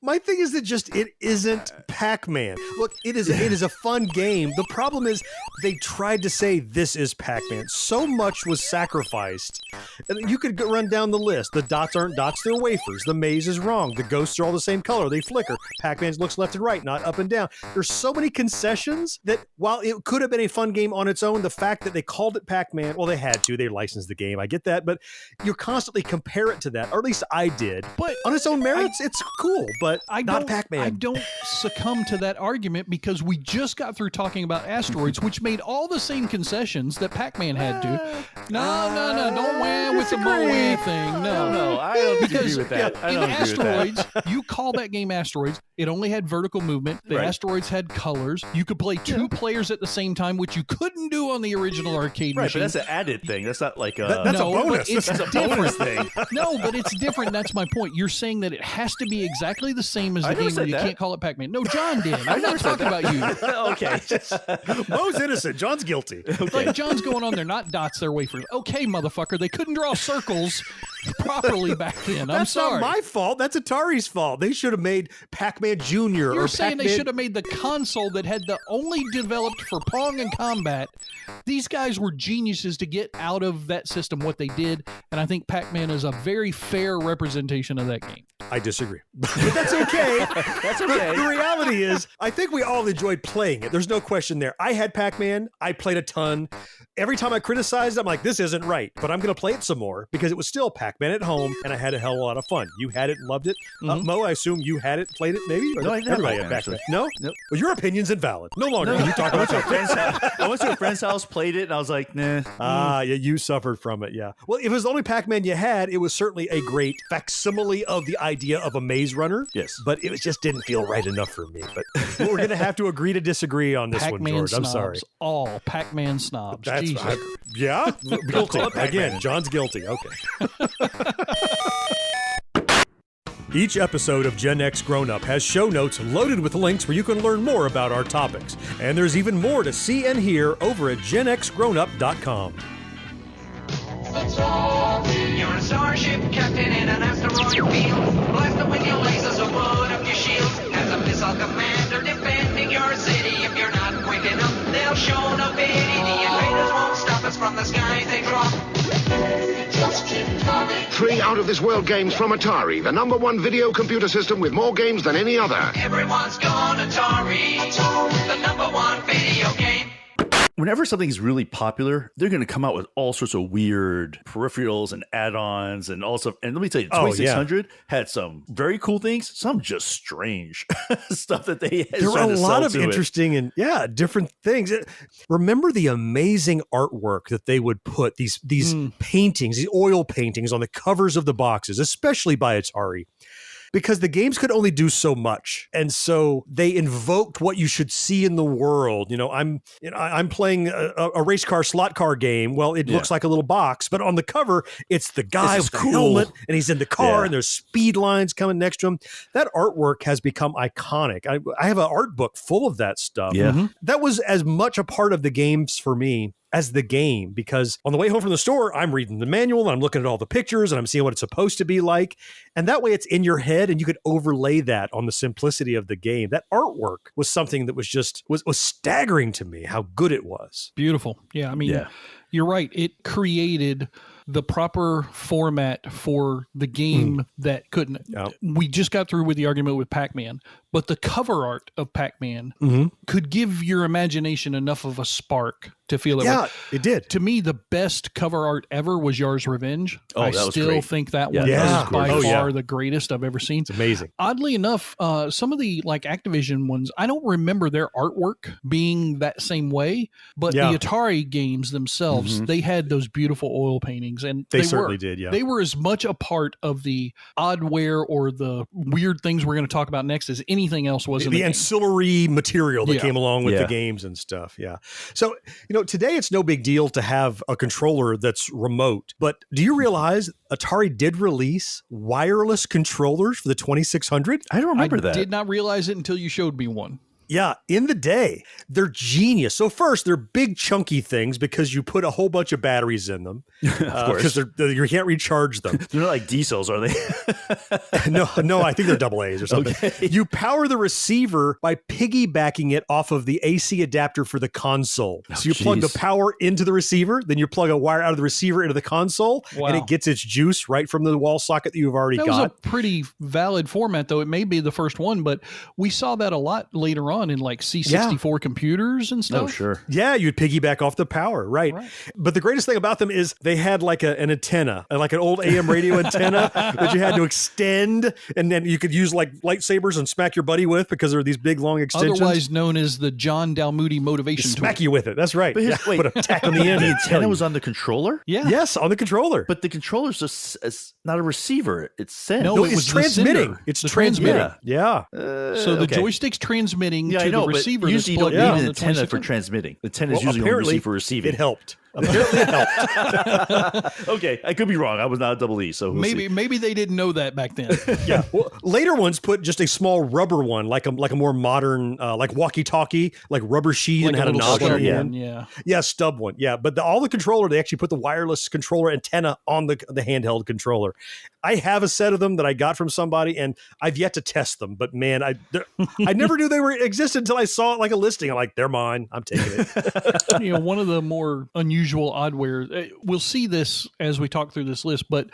My thing is that it isn't Pac-Man. Look, it is a fun game. The problem is they tried to say this is Pac-Man. So much was sacrificed. And you could run down the list. The dots aren't dots, they're wafers. The maze is wrong. The ghosts are all the same color. They flicker. Pac-Man looks left and right, not up and down. There's so many concessions that while it could have been a fun game on its own, the fact that they called it Pac-Man, well, they had to. They licensed the game. I get that. But you constantly compare it to that, or at least I did. But on its own merits, it's cool, but not Pac-Man. I don't succumb to that argument because we just got through talking about Asteroids, which made all the same concessions that Pac-Man had to. No, don't wham with the moe thing. No, I don't agree with that. In Asteroids, you call that game Asteroids. It only had vertical movement. The Asteroids had colors. You could play 2 players at the same time, which you couldn't do on the original arcade machine. But that's an added thing. That's not like a... That's a bonus. It's a bonus thing. No, but it's different. That's my point. You're saying that it has to be exactly the same as the game where you can't call it Pac-Man. No, John did. I'm not talking about you. Okay. Mo's innocent. John's guilty. Okay. Like John's going on there, not dots, they're wafers. Okay, motherfucker. They couldn't draw circles properly back then. I'm sorry. That's not my fault. That's Atari's fault. They should have made Pac-Man Jr. You're saying they should have made the console that had the only developed for Pong and Combat. These guys were geniuses to get out of that system what they did, and I think Pac-Man is a very fair representation of that game. I disagree. But that's okay. That's okay. The reality is, I think we all enjoyed playing it. There's no question there. I had Pac-Man. I played a ton. Every time I criticized it, I'm like, this isn't right. But I'm going to play it some more because it was still Pac-Man. Pac-Man at home, and I had a hell of a lot of fun. You had it and loved it. Mo, I assume you had it, played it, maybe? Or No, I didn't have everybody Pac-Man, had Pac-Man. No? Nope. Well, your opinion's invalid. No longer. You talk I went about to a friend's house. I went to a friend's house, played it, and I was like, nah. yeah, you suffered from it, yeah. Well, if it was the only Pac-Man you had, it was certainly a great facsimile of the idea of a maze runner. Yes. But it just didn't feel right enough for me. But we're going to have to agree to disagree on this one, Pac-Man George. snobs. I'm sorry. All Pac-Man snobs. That's Jesus. yeah? Guilty. call it Pac-Man. Again, John's guilty. Okay. Each episode of Gen X Grown Up has show notes loaded with links where you can learn more about our topics. And there's even more to see and hear over at GenXGrownUp.com. You're a starship captain in an asteroid field. Blasted with your lasers or put up your shields. As a missile commander defending your city. If you're not quick enough, they'll show no pity. The invaders won't stop us from the skies they drop. Just keep coming. 3 out-of-this-world games from Atari, the #1 video computer system with more games than any other. Everyone's gone Atari. The #1 video game. Whenever something's really popular, they're going to come out with all sorts of weird peripherals and add-ons and all stuff. And let me tell you, 2600 had some very cool things, some just strange stuff that they had. There were a lot of interesting and different things. Remember the amazing artwork that they would put these paintings, these oil paintings on the covers of the boxes, especially by Atari. Because the games could only do so much. And so they invoked what you should see in the world. I'm playing a race car slot car game. Well, it looks like a little box, but on the cover, it's the guy with the helmet and he's in the car and there's speed lines coming next to him. That artwork has become iconic. I have an art book full of that stuff. Yeah. That was as much a part of the games for me as the game, because on the way home from the store, I'm reading the manual and I'm looking at all the pictures and I'm seeing what it's supposed to be like. And that way it's in your head and you could overlay that on the simplicity of the game. That artwork was something that was just, was staggering to me how good it was. Beautiful. Yeah. I mean, you're right. It created the proper format for the game that couldn't. We just got through with the argument with Pac-Man, but the cover art of Pac-Man could give your imagination enough of a spark to feel it. Yeah, it did. To me, the best cover art ever was Yar's Revenge. I still think that one is by far the greatest I've ever seen. It's amazing. Oddly enough, some of the like Activision ones, I don't remember their artwork being that same way, but the Atari games themselves, they had those beautiful oil paintings, and they certainly did. Yeah, they were as much a part of the oddware or the weird things we're going to talk about next as anything else was. The ancillary material that came along with the games and stuff. Yeah. So, today it's no big deal to have a controller that's remote, but do you realize Atari did release wireless controllers for the 2600? I don't remember that. I did not realize it until you showed me one. Yeah, in the day. They're genius. So first, they're big chunky things because you put a whole bunch of batteries in them. Of course. Because you can't recharge them. They're not like D cells, are they? No, I think they're double A's or something. Okay. You power the receiver by piggybacking it off of the AC adapter for the console. So you plug the power into the receiver, then you plug a wire out of the receiver into the console, and it gets its juice right from the wall socket that you've already got. That was a pretty valid format, though. It may be the first one, but we saw that a lot later on in like C64 computers and stuff. Oh, sure. Yeah, you'd piggyback off the power, right. But the greatest thing about them is they had like an antenna, like an old AM radio antenna that you had to extend, and then you could use like lightsabers and smack your buddy with because there were these big long extensions. Otherwise known as the John Dalmoody motivation tool. Smack you with it. That's right. But put a tack on the end. The antenna was on the controller? Yeah. Yes, on the controller. But the controller's just not a receiver. It's send. No, it's transmitting. It's transmitting. Yeah. So the joystick's transmitting to the receiver. Usually you don't need an antenna for transmitting. The antenna is usually only for receiving. It helped. Apparently it helped. Okay, I could be wrong. I was not a double E, so maybe they didn't know that back then. Yeah. Well, later ones put just a small rubber one, like a more modern, like walkie-talkie, like rubber sheet, like and had a knob on the end. Yeah, stub one. Yeah, but all the controller, they actually put the wireless controller antenna on the handheld controller. I have a set of them that I got from somebody, and I've yet to test them. But man, I never knew they existed until I saw it like a listing. I'm like, they're mine. I'm taking it. One of the more unusual oddware. We'll see this as we talk through this list, but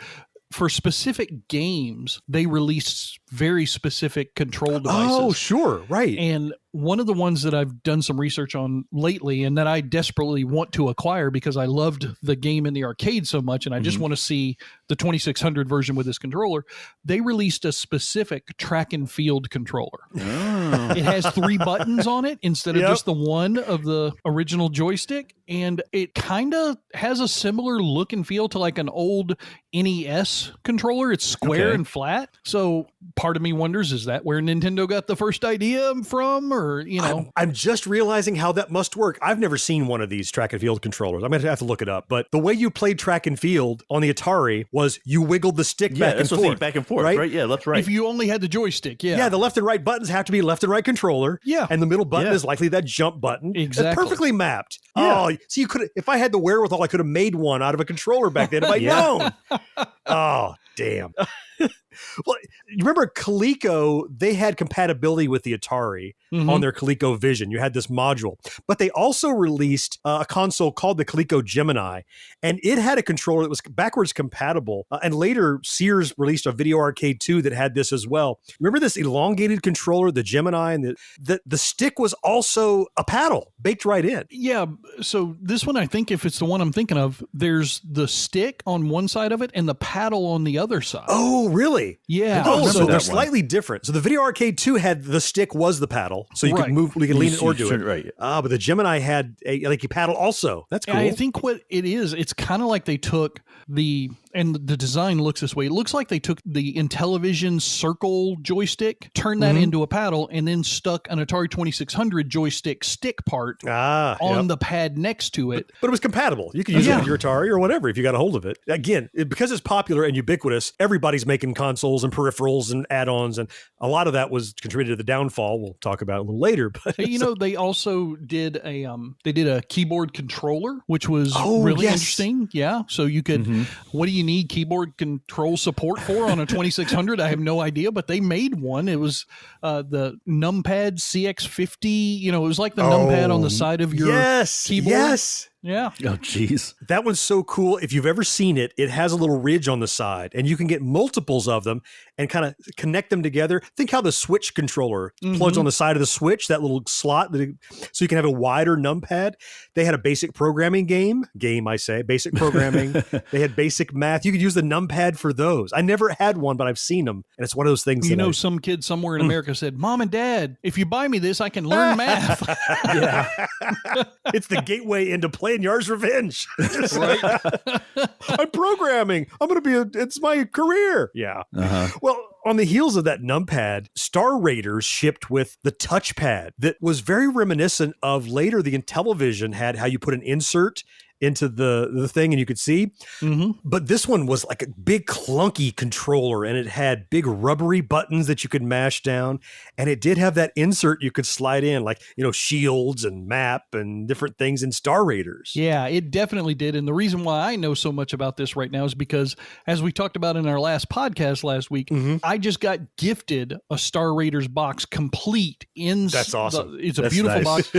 for specific games, they released very specific control devices. Oh, sure, right. And one of the ones that I've done some research on lately and that I desperately want to acquire because I loved the game in the arcade so much and I just want to see the 2600 version with this controller, they released a specific track and field controller. Oh. It has 3 buttons on it instead of just the one of the original joystick. And it kind of has a similar look and feel to like an old NES controller. It's square and flat. So part of me wonders, is that where Nintendo got the first idea from? Or, you know, I'm just realizing how that must work. I've never seen one of these track and field controllers. I'm going to have to look it up. But the way you played track and field on the Atari was you wiggled the stick back and forth. Right? Yeah, left, right. If you only had the joystick, Yeah, the left and right buttons have to be left and right controller. Yeah. And the middle button is likely that jump button. Exactly. It's perfectly mapped. Yeah. Oh, so you could, if I had the wherewithal, I could have made one out of a controller back then if I'd known. Oh, damn. Well, you remember Coleco, they had compatibility with the Atari on their Coleco Vision. You had this module, but they also released a console called the Coleco Gemini, and it had a controller that was backwards compatible. And later, Sears released a Video Arcade 2 that had this as well. Remember this elongated controller, the Gemini, and the stick was also a paddle baked right in. Yeah. So this one, I think if it's the one I'm thinking of, there's the stick on one side of it and the paddle on the other side. Oh, really? Yeah. Oh, so they're slightly different. So the Video Arcade 2 had the stick was the paddle, so you could move, you could lean it or do it. Right. But the Gemini had a paddle also. That's cool. I think what it is, it's kind of like they took and the design looks this way. It looks like they took the Intellivision circle joystick, turned that into a paddle, and then stuck an Atari 2600 joystick stick part on the pad next to it. But it was compatible. You could use it with your Atari or whatever if you got a hold of it. Again, because it's popular and ubiquitous, everybody's making consoles and peripherals and add-ons, and a lot of that was contributed to the downfall. We'll talk about it a little later. But they also did a keyboard controller, which was really interesting. Yeah, so you could. What do you need keyboard control support for on a 2600? I have no idea, but they made one. It was the numpad CX50. You know, it was like the numpad on the side of your keyboard. Yes. Yeah. Oh, geez. That one's so cool. If you've ever seen it, it has a little ridge on the side, and you can get multiples of them and kind of connect them together. Think how the Switch controller plugs on the side of the Switch, that little slot, so you can have a wider numpad. They had a basic programming basic programming. They had basic math. You could use the numpad for those. I never had one, but I've seen them, and it's one of those things. Some kid somewhere in America said, "Mom and Dad, if you buy me this, I can learn math." It's the gateway into playing Yar's Revenge. I'm programming. It's my career. Yeah. Well, on the heels of that numpad, Star Raiders shipped with the touchpad that was very reminiscent of later the Intellivision had how you put an insert into the thing and you could see. But this one was like a big clunky controller, and it had big rubbery buttons that you could mash down, and it did have that insert you could slide in, like, shields and map and different things in Star Raiders. Yeah, it definitely did. And the reason why I know so much about this right now is because, as we talked about in our last podcast last week, I just got gifted a Star Raiders box complete in. That's awesome. It's a beautiful box.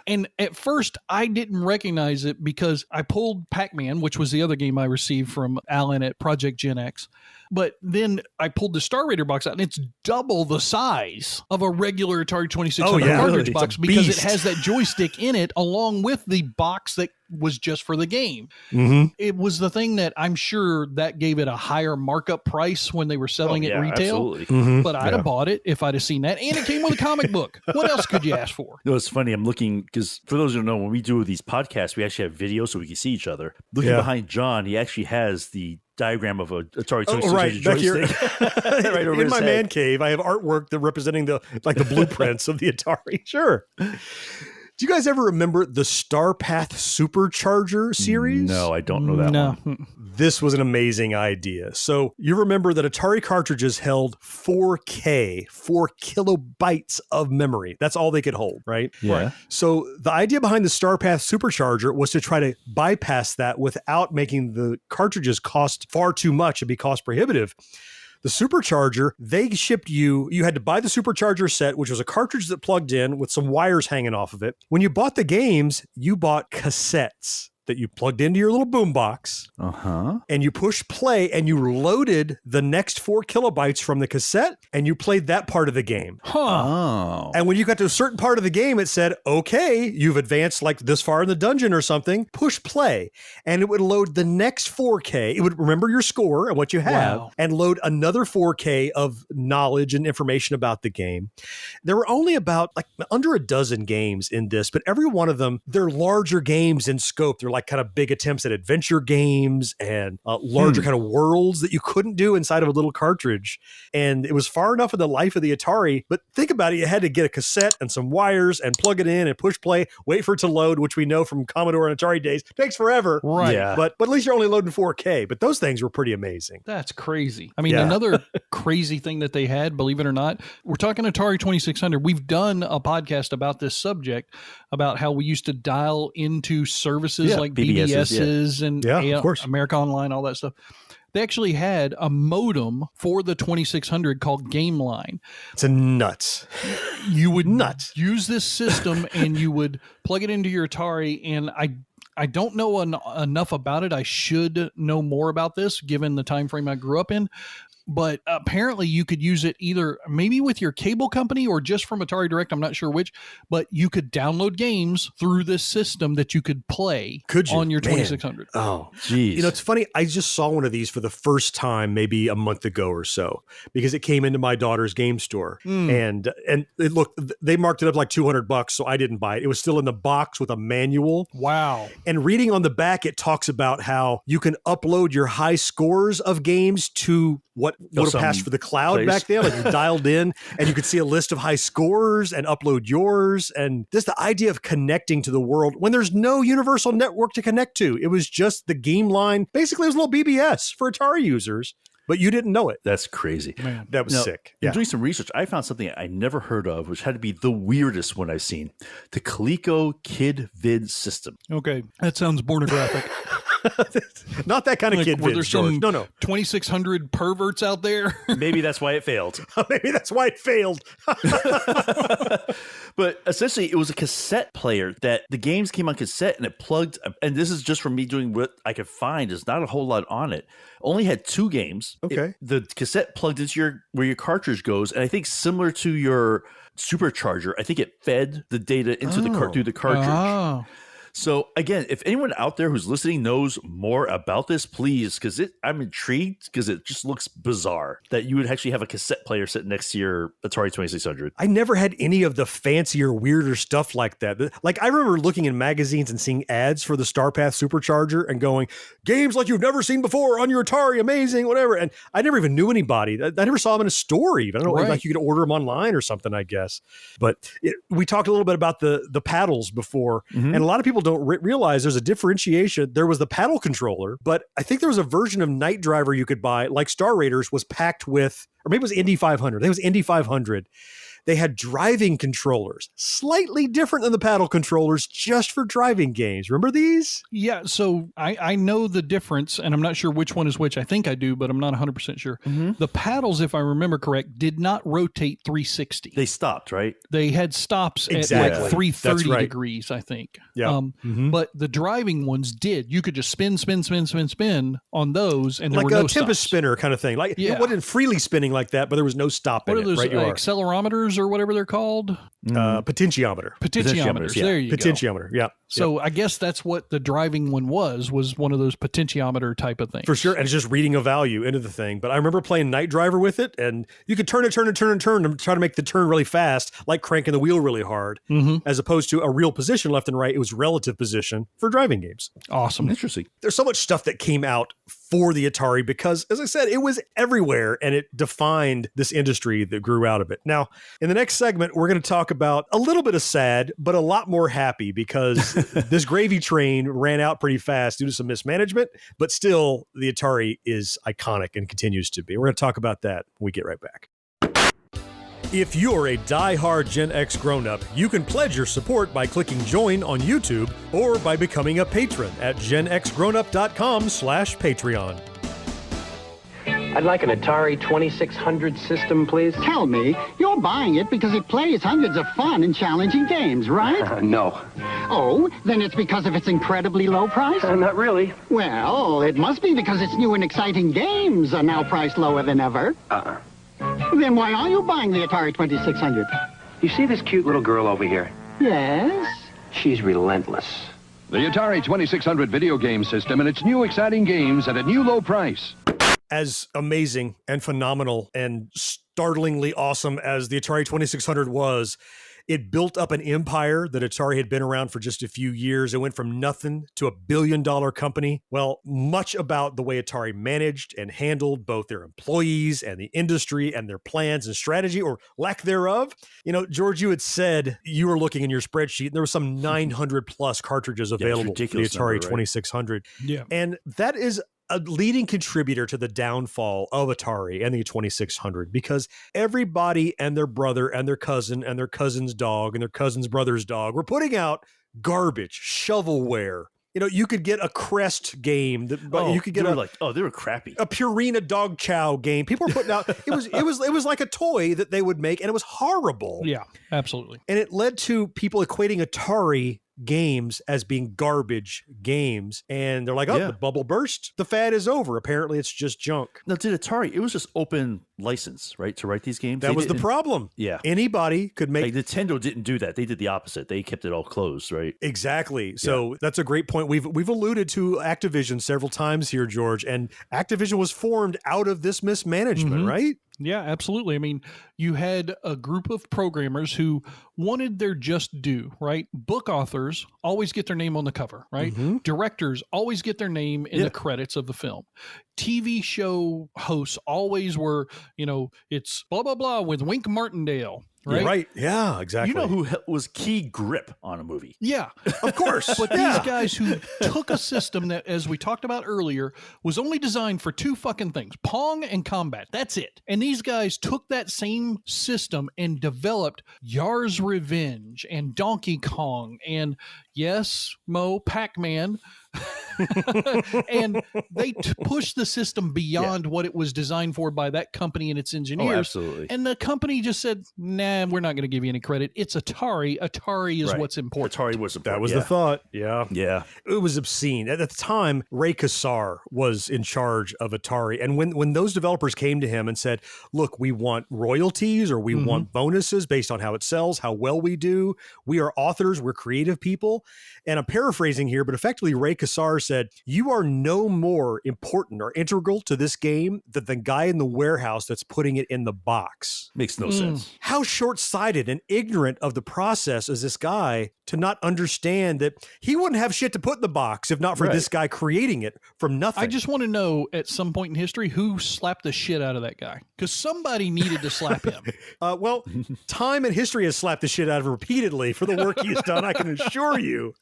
And at first I didn't recognize it because I pulled Pac-Man, which was the other game I received from Alan at Project Gen X. But then I pulled the Star Raider box out, and it's double the size of a regular Atari 2600 cartridge box because it has that joystick in it along with the box that was just for the game. It was the thing that I'm sure that gave it a higher markup price when they were selling it retail. But I'd have bought it if I'd have seen that. And it came with a comic book. What else could you ask for? No, it's funny. I'm looking, because for those who don't know, when we do these podcasts, we actually have video so we can see each other. Looking behind John, he actually has the diagram of a Atari 2600 joystick. Right over in my man cave, I have artwork that representing the blueprints of the Atari. Sure. Do you guys ever remember the Starpath Supercharger series? No, I don't know that one. This was an amazing idea. So you remember that Atari cartridges held 4 kilobytes of memory. That's all they could hold, right? Yeah. Right. So the idea behind the Starpath Supercharger was to try to bypass that without making the cartridges cost far too much and be cost prohibitive. The Supercharger, they shipped you had to buy the Supercharger set, which was a cartridge that plugged in with some wires hanging off of it. When you bought the games, you bought cassettes. that you plugged into your little boombox. And you push play and you loaded the next 4 kilobytes from the cassette and you played that part of the game. And when you got to a certain part of the game, it said, okay, you've advanced like this far in the dungeon or something, push play. And it would load the next 4K. It would remember your score and what you have and load another 4K of knowledge and information about the game. There were only about like under a dozen games in this, but every one of them, they're larger games in scope. They're like kind of big attempts at adventure games and larger kind of worlds that you couldn't do inside of a little cartridge. And it was far enough in the life of the Atari, but think about it, you had to get a cassette and some wires and plug it in and push play, wait for it to load, which we know from Commodore and Atari days takes forever. Right. Yeah. But at least you're only loading 4K. But those things were pretty amazing. That's crazy. I mean, another crazy thing that they had, believe it or not, we're talking Atari 2600. We've done a podcast about this subject, about how we used to dial into services like BBS's and of course. America Online, all that stuff. They actually had a modem for the 2600 called Game Line. It's a nuts. You would use this system and you would plug it into your Atari. And I don't know enough about it. I should know more about this given the time frame I grew up in. But apparently you could use it either maybe with your cable company or just from Atari Direct. I'm not sure which, but you could download games through this system that you could play on your 2600. Oh, geez. You know, it's funny. I just saw one of these for the first time maybe a month ago or so because it came into my daughter's game store and it looked, they marked it up like $200, so I didn't buy it. It was still in the box with a manual. Wow. And reading on the back, it talks about how you can upload your high scores of games to what would have passed for the cloud back then. Like you dialed in and you could see a list of high scores and upload yours. And just the idea of connecting to the world when there's no universal network to connect to. It was just the game line. Basically, it was a little BBS for Atari users, but you didn't know it. That's crazy. Man. That was sick. Yeah. Doing some research, I found something I never heard of, which had to be the weirdest one I've seen. The Coleco Kid Vid System. Okay. That sounds pornographic. Not that kind of kid. Were there some no 2600 perverts out there? Maybe that's why it failed. Maybe that's why it failed. But essentially, it was a cassette player that the games came on cassette and it plugged. And this is just from me doing what I could find. There's not a whole lot on it. Only had 2 games. Okay. The cassette plugged into where your cartridge goes. And I think similar to your supercharger, I think it fed the data into through the cartridge. Oh. So again, if anyone out there who's listening knows more about this, please, because I'm intrigued because it just looks bizarre that you would actually have a cassette player sitting next to your Atari 2600. I never had any of the fancier, weirder stuff like that. Like I remember looking in magazines and seeing ads for the StarPath Supercharger and going, games like you've never seen before on your Atari, amazing, whatever. And I never even knew anybody. I never saw them in a store even. I don't know, like you could order them online or something, I guess. But we talked a little bit about the paddles before, and a lot of people don't realize there's a differentiation. There was the paddle controller, but I think there was a version of Night Driver you could buy, like Star Raiders was packed with, or maybe it was Indy 500. I think it was Indy 500. They had driving controllers, slightly different than the paddle controllers, just for driving games. Remember these? Yeah, so I know the difference, and I'm not sure which one is which. I think I do, but I'm not 100% sure. The paddles, if I remember correct, did not rotate 360. They stopped, right? They had stops at like 330 degrees, I think. Yeah. But the driving ones did. You could just spin on those, and there like were no a Tempest stops. spinner kind of thing. Like it wasn't freely spinning like that, but there was no stop in it. What are those accelerometers or whatever they're called? Potentiometer. Potentiometers. There you go. Potentiometer. Yeah. So I guess that's what the driving one was one of those potentiometer type of things. For sure. And it's just reading a value into the thing. But I remember playing Night Driver with it, and you could turn and try to make the turn really fast, like cranking the wheel really hard, as opposed to a real position left and right. It was relative position for driving games. Awesome. Interesting. There's so much stuff that came out for the Atari because, as I said, it was everywhere and it defined this industry that grew out of it. Now, in the next segment, we're going to talk about a little bit of sad, but a lot more happy because this gravy train ran out pretty fast due to some mismanagement, but still the Atari is iconic and continues to be. We're going to talk about that when we get right back. If you're a die-hard Gen X grown-up, you can pledge your support by clicking join on YouTube or by becoming a patron at genxgrownup.com/Patreon. I'd like an Atari 2600 system, please. Tell me, you're buying it because it plays hundreds of fun and challenging games, right? No. Oh, then it's because of its incredibly low price? Not really. Well, it must be because its new and exciting games are now priced lower than ever. Then why are you buying the Atari 2600? You see this cute little girl over here? Yes? She's relentless. The Atari 2600 video game system and its new exciting games at a new low price. As amazing and phenomenal and startlingly awesome as the Atari 2600 was, it built up an empire that Atari had been around for just a few years. It went from nothing to $1 billion company. Well, much about the way Atari managed and handled both their employees and the industry and their plans and strategy, or lack thereof. You know, George, you had said you were looking in your spreadsheet and there was some 900 plus cartridges available for the Atari 2600. Yeah. And that is a leading contributor to the downfall of Atari and the 2600, because everybody and their brother and their cousin and their cousin's dog and their cousin's brother's dog were putting out garbage, shovelware. You know, you could get a Crest game that you could get they were crappy. A Purina dog chow game. People were putting out it was like a toy that they would make, and it was horrible. Yeah, absolutely. And it led to people equating Atari games as being garbage games, and they're like, the bubble burst, the fad is over. Apparently it's just junk. Now, did Atari, it was just open license, right, to write these games? That was the problem. Yeah, anybody could make. Like Nintendo didn't do that. They did the opposite. They kept it all closed, right? Exactly. So that's a great point. We've alluded to Activision several times here, George, and Activision was formed out of this mismanagement, right? Yeah, absolutely. I mean, you had a group of programmers who wanted their just due, right? Book authors always get their name on the cover, right? Directors always get their name in the credits of the film. TV show hosts always were, it's blah, blah, blah with Wink Martindale. Right? Yeah, right. Yeah, exactly. You know who was key grip on a movie? Yeah, of course. But these guys who took a system that, as we talked about earlier, was only designed for two fucking things: Pong and combat. That's it. And these guys took that same system and developed Yar's Revenge and Donkey Kong and, yes, Mo, Pac-Man. And they pushed the system beyond what it was designed for by that company and its engineers. Oh, absolutely. And the company just said, nah, we're not going to give you any credit. It's Atari. Atari is what's important. Atari was important. That was the thought. Yeah. Yeah. It was obscene. At the time, Ray Kassar was in charge of Atari. And when those developers came to him and said, look, we want royalties or we want bonuses based on how it sells, how well we do. We are authors. We're creative people. And I'm paraphrasing here, but effectively Ray Kassar said, you are no more important or integral to this game than the guy in the warehouse that's putting it in the box. Makes no sense. How short-sighted and ignorant of the process is this guy to not understand that he wouldn't have shit to put in the box if not for this guy creating it from nothing. I just want to know at some point in history who slapped the shit out of that guy, because somebody needed to slap him. Well, time and history has slapped the shit out of him repeatedly for the work he has done, I can assure you.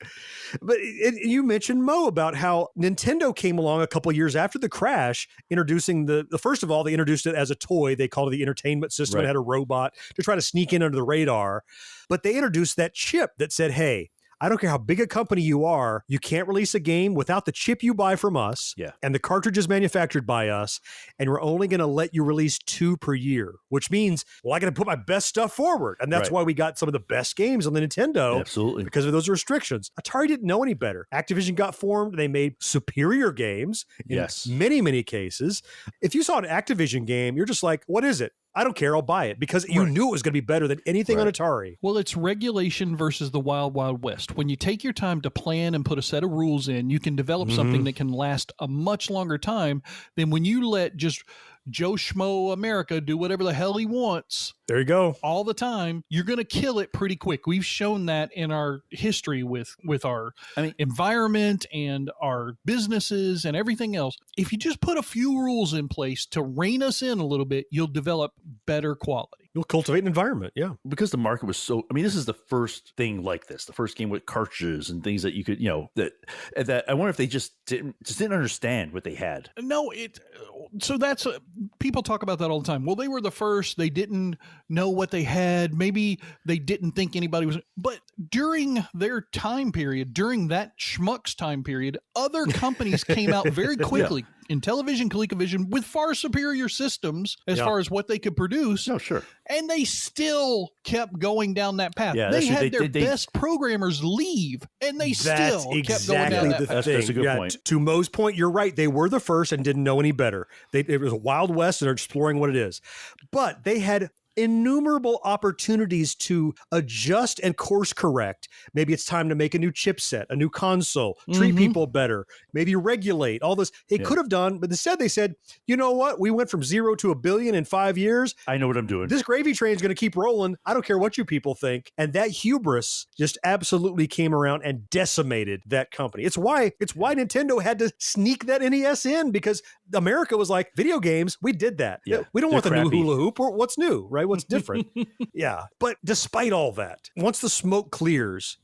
But you mentioned, Mo, about how Nintendo came along a couple years after the crash, introducing the first of all, they introduced it as a toy. They called it the entertainment system. It had a robot to try to sneak in under the radar. But they introduced that chip that said, hey, I don't care how big a company you are, you can't release a game without the chip you buy from us and the cartridges manufactured by us, and we're only going to let you release 2 per year, which means, well, I got to put my best stuff forward. And that's why we got some of the best games on the Nintendo. Absolutely. Because of those restrictions. Atari didn't know any better. Activision got formed. They made superior games in many, many cases. If you saw an Activision game, you're just like, what is it? I don't care. I'll buy it because you knew it was going to be better than anything on Atari. Well, it's regulation versus the wild, wild west. When you take your time to plan and put a set of rules in, you can develop something that can last a much longer time than when you let just Joe Schmo America do whatever the hell he wants. There you go. All the time. You're going to kill it pretty quick. We've shown that in our history with our environment and our businesses and everything else. If you just put a few rules in place to rein us in a little bit, you'll develop better quality. You'll cultivate an environment, because the market was so. I mean, this is the first thing like this, the first game with cartridges and things that you could, that I wonder if they just didn't understand what they had. No, so that's people talk about that all the time. Well, they were the first. They didn't know what they had. Maybe they didn't think anybody was. But during their time period, during that schmuck's time period, other companies came out very quickly. Intellivision, ColecoVision, with far superior systems as far as what they could produce. No, sure. And they still kept going down that path. Yeah, they had their best programmers leave, and they still kept going down that path. That's a good point. To Mo's point, you're right. They were the first and didn't know any better. It was a Wild West, and they're exploring what it is. But they had innumerable opportunities to adjust and course correct. Maybe it's time to make a new chipset, a new console, treat people better, maybe regulate all this. They could have done, but instead they said, you know what? We went from 0 to $1 billion in 5 years. I know what I'm doing. This gravy train is going to keep rolling. I don't care what you people think. And that hubris just absolutely came around and decimated that company. It's why Nintendo had to sneak that NES in, because America was like, video games, we did that. Yeah, we don't want the crappy. new hula hoop. What's new, right? What's different? Yeah. But despite all that, once the smoke clears,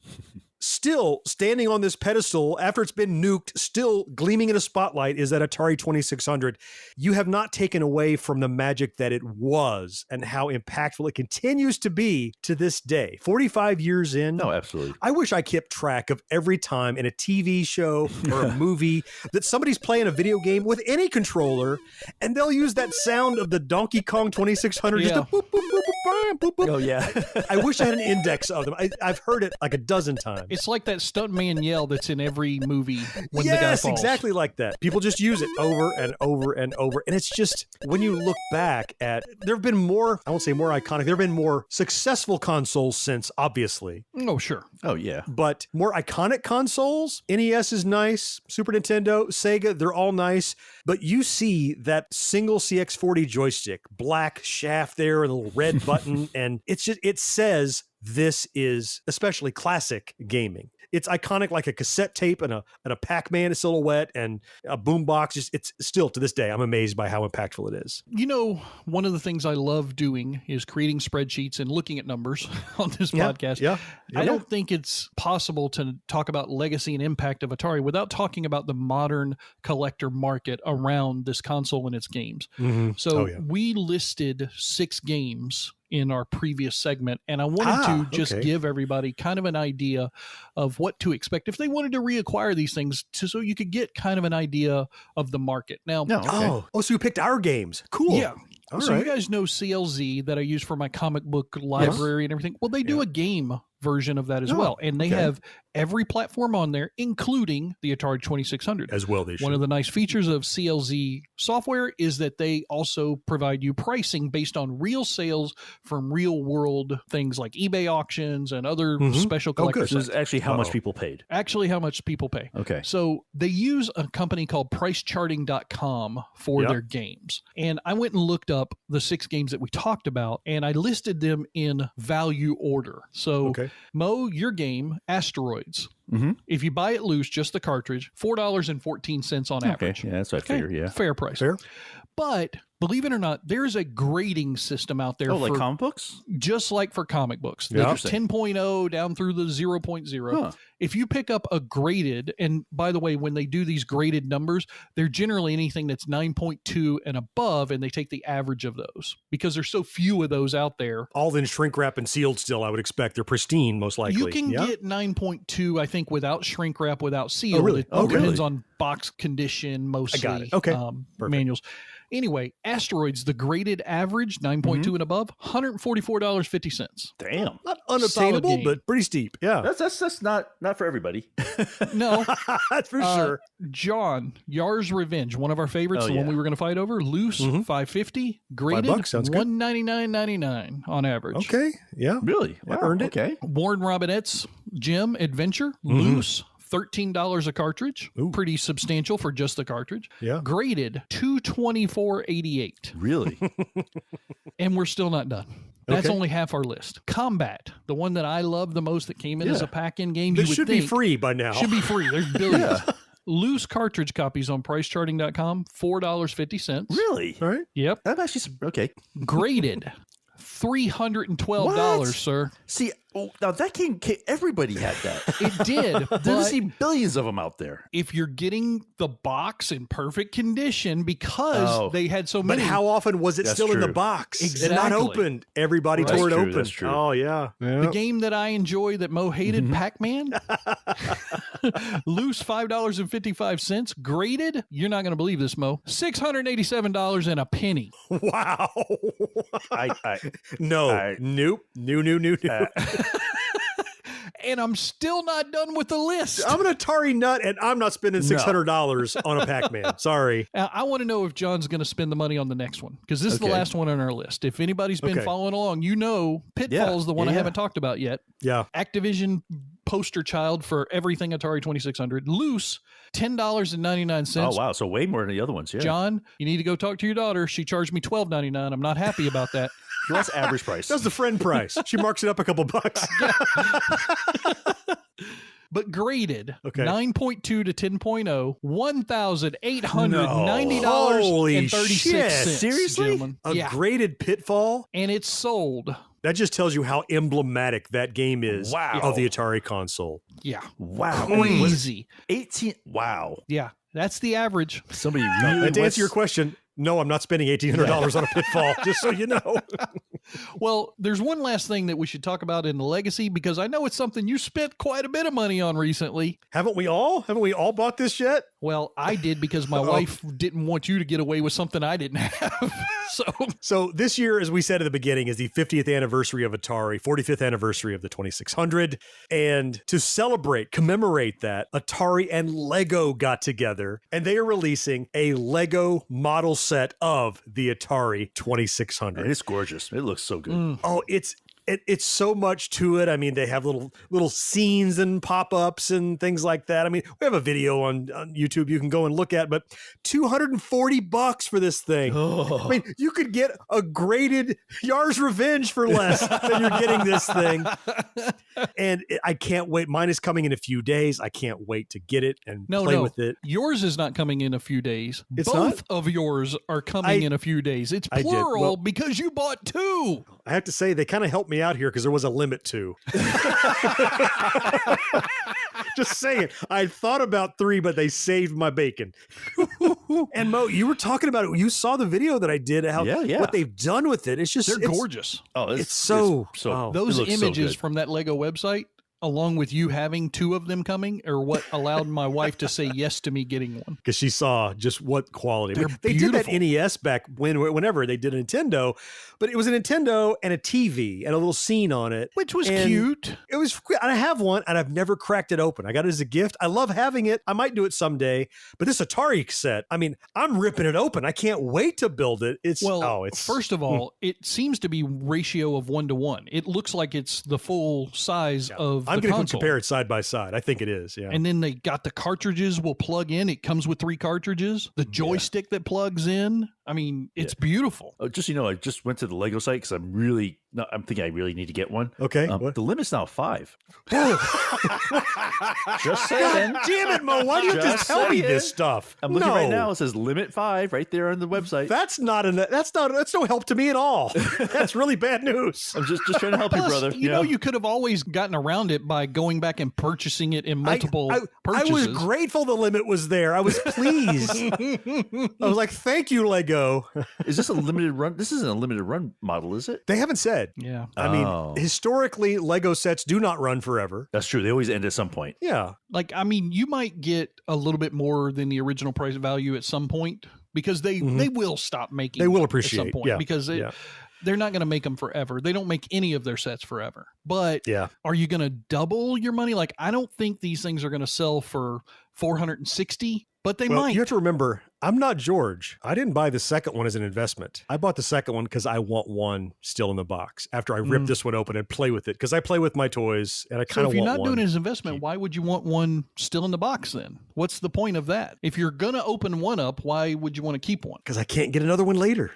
still standing on this pedestal after it's been nuked, still gleaming in a spotlight, is that Atari 2600. You have not taken away from the magic that it was and how impactful it continues to be to this day. 45 years in. No, absolutely. I wish I kept track of every time in a TV show or a movie that somebody's playing a video game with any controller, and they'll use that sound of the Donkey Kong 2600 just to boop, boop, boop, boop, boop, boop. Oh, yeah. I wish I had an index of them. I've heard it like a dozen times. It's like that stuntman yell that's in every movie when the guy Yes, falls. exactly like that. People just use it over and over and over. And it's just, when you look back at, there have been more, I won't say more iconic, there have been more successful consoles since, obviously. Oh, sure. Oh, yeah. But more iconic consoles, NES is nice, Super Nintendo, Sega, they're all nice. But you see that single CX40 joystick, black shaft there, and a little red button, and it's just, it says, this is especially classic gaming. It's iconic, like a cassette tape and a Pac-Man silhouette and a boombox. It's still, to this day, I'm amazed by how impactful it is. You know, one of the things I love doing is creating spreadsheets and looking at numbers on this podcast. Yeah. I don't think it's possible to talk about legacy and impact of Atari without talking about the modern collector market around this console and its games. So we listed 6 games in our previous segment, and I wanted to just give everybody kind of an idea of what to expect if they wanted to reacquire these things, so you could get kind of an idea of the market. Now, so you picked our games. Cool. Yeah. You guys know CLZ that I use for my comic book library and everything. Well, they do a game version of that as well, and they have every platform on there, including the Atari 2600 as well. One of the nice features of CLZ software is that they also provide you pricing based on real sales from real world things like eBay auctions and other special collectors. This is actually how much people paid. Actually, how much people pay. Okay. So they use a company called pricecharting.com for their games. And I went and looked up the 6 games that we talked about, and I listed them in value order. So Mo, your game, Asteroids. If you buy it loose, just the cartridge, $4.14 on average. Yeah, that's what I figured. Yeah. Fair price. But believe it or not, there's a grading system out there. Like comic books? Just like for comic books. There's 10.0 down through the 0.0. If you pick up a graded, and by the way, when they do these graded numbers, they're generally anything that's 9.2 and above, and they take the average of those because there's so few of those out there. All in shrink wrap and sealed still, I would expect. They're pristine, most likely. You can get 9.2, I think, without shrink wrap, without seal. Oh, really? It depends on box condition, mostly. I got it. Okay. Manuals. Anyway, Asteroids, the graded average, 9.2 and above, $144.50. Damn. Not unobtainable, but pretty steep. Yeah. That's not for everybody. No. That's for sure. John, Yar's Revenge, one of our favorites, the one we were going to fight over, loose, $5.50, graded, $199.99 on average. Okay. Yeah. Really? Wow. Earned it. Okay. Warren Robinette's Gem Adventure, loose, $13 a cartridge. Pretty substantial for just the cartridge. Yeah. Graded $224.88. Really? And we're still not done. That's only half our list. Combat, the one that I love the most that came in as a pack-in game. This should be free by now. Should be free. There's billions. Loose cartridge copies on pricecharting.com, $4.50. Really? All right. Yep. That actually okay. Graded. $312, sir. See, Oh, now that game, everybody had that. It did. There's But see billions of them out there. if you're getting the box in perfect condition because they had so many. But how often was it That's still in the true. box and Exactly. not opened? Everybody That's tore it true, open. that's true. Oh, yeah. The game that I enjoy that Mo hated, Pac-Man, loose $5.55, graded. You're not going to believe this, Mo. $687 and a penny. Wow. No. Nope. No. And I'm still not done with the list. I'm an Atari nut, and I'm not spending $600 on a Pac-Man. Sorry. Now, I want to know if John's going to spend the money on the next one because this is the Okay. last one on our list. If anybody's been Okay. following along, you know Pitfall's the one I haven't talked about yet. Yeah. Activision poster child for everything Atari 2600. Loose, $10.99. Oh, wow. So way more than the other ones. Yeah. John, you need to go talk to your daughter. She charged me $12.99. I'm not happy about that. Well, that's average price. That's the friend price. She marks it up a couple bucks. But graded, Okay. 9.2 to 10.0, $1,890 Holy and 36 shit. cents. Seriously? Gentlemen. A Yeah. graded Pitfall? And it's sold. That just tells you how emblematic that game is Wow. of the Atari console. Yeah. Wow. Crazy. 18. Wow. Yeah. That's the average. Somebody really And to answer your question, no, I'm not spending $1,800 on a Pitfall, just so you know. Well, there's one last thing that we should talk about in the legacy because I know it's something you spent quite a bit of money on recently. Haven't we all? Haven't we all bought this yet? Well, I did because my wife didn't want you to get away with something I didn't have. So this year, as we said at the beginning, is the 50th anniversary of Atari, 45th anniversary of the 2600. And to celebrate, commemorate that, Atari and Lego got together and they are releasing a Lego model set of the Atari 2600. And it's gorgeous. It looks so good. Oh, it's so much to it. I mean, they have little scenes and pop-ups and things like that. I mean, we have a video on YouTube you can go and look at, but $240 for this thing. Oh. I mean, you could get a graded Yar's Revenge for less than you're getting this thing. And I can't wait. Mine is coming in a few days. I can't wait to get it and play with it. Yours is not coming in a few days. It's Both not? of yours are coming in a few days. It's I did. plural Well- because you bought two. I have to say, they kind of helped me out here because there was a limit to. Just saying. I thought about 3, but they saved my bacon. And Mo, you were talking about it. You saw the video that I did. How what they've done with it. It's just They're gorgeous. Oh, it's so. Those it looks so images good. from that Lego website, along with you having 2 of them coming, are what allowed my wife to say yes to me getting one. Because she saw just what quality. They're They did that beautiful. NES back whenever they did a Nintendo, but it was a Nintendo and a TV and a little scene on it, which was And cute. It was. And I have one, and I've never cracked it open. I got it as a gift. I love having it. I might do it someday. But this Atari set, I mean, I'm ripping it open. I can't wait to build it. It's first of all, it seems to be ratio of 1 to 1. It looks like it's the full size of I'm the going to console. compare it side by side. I think it is. Yeah. And then they got the cartridges will plug in. It comes with 3 cartridges. The joystick that plugs in. I mean, it's beautiful. Just I just went to the Lego site because I'm thinking I really need to get one. Okay. The limit's now 5. Just God saying. damn it, Mo! Why do you have to Just tell me saying. this stuff? I'm looking right now. It says limit 5 right there on the website. That's no help to me at all. That's really bad news. I'm just trying to help you, Plus, brother. You know, you could have always gotten around it by going back and purchasing it in multiple I purchases. was grateful the limit was there. I was pleased. I was like, thank you, Lego. Is this a limited run? This isn't a limited run model, is it? They haven't said. Yeah. I mean, historically, Lego sets do not run forever. That's true. They always end at some point. Yeah. Like, I mean, you might get a little bit more than the original price value at some point because they will stop making. They will them appreciate, at some point yeah, because they're not going to make them forever. They don't make any of their sets forever. But are you going to double your money? Like, I don't think these things are going to sell for $460, but they might. You have to remember, I'm not George. I didn't buy the second one as an investment. I bought the second one because I want one still in the box after I rip this one open and play with it because I play with my toys and I kind So of if you're want not one. doing it as an investment, why would you want one still in the box then? What's the point of that? If you're going to open one up, why would you want to keep one? Because I can't get another one later.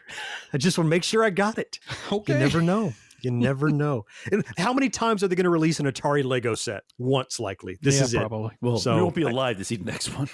I just want to make sure I got it. Okay. You never know. You never know. And how many times are they going to release an Atari Lego set? Once, likely. This is probably. it. Well, So we won't be alive to see the next one.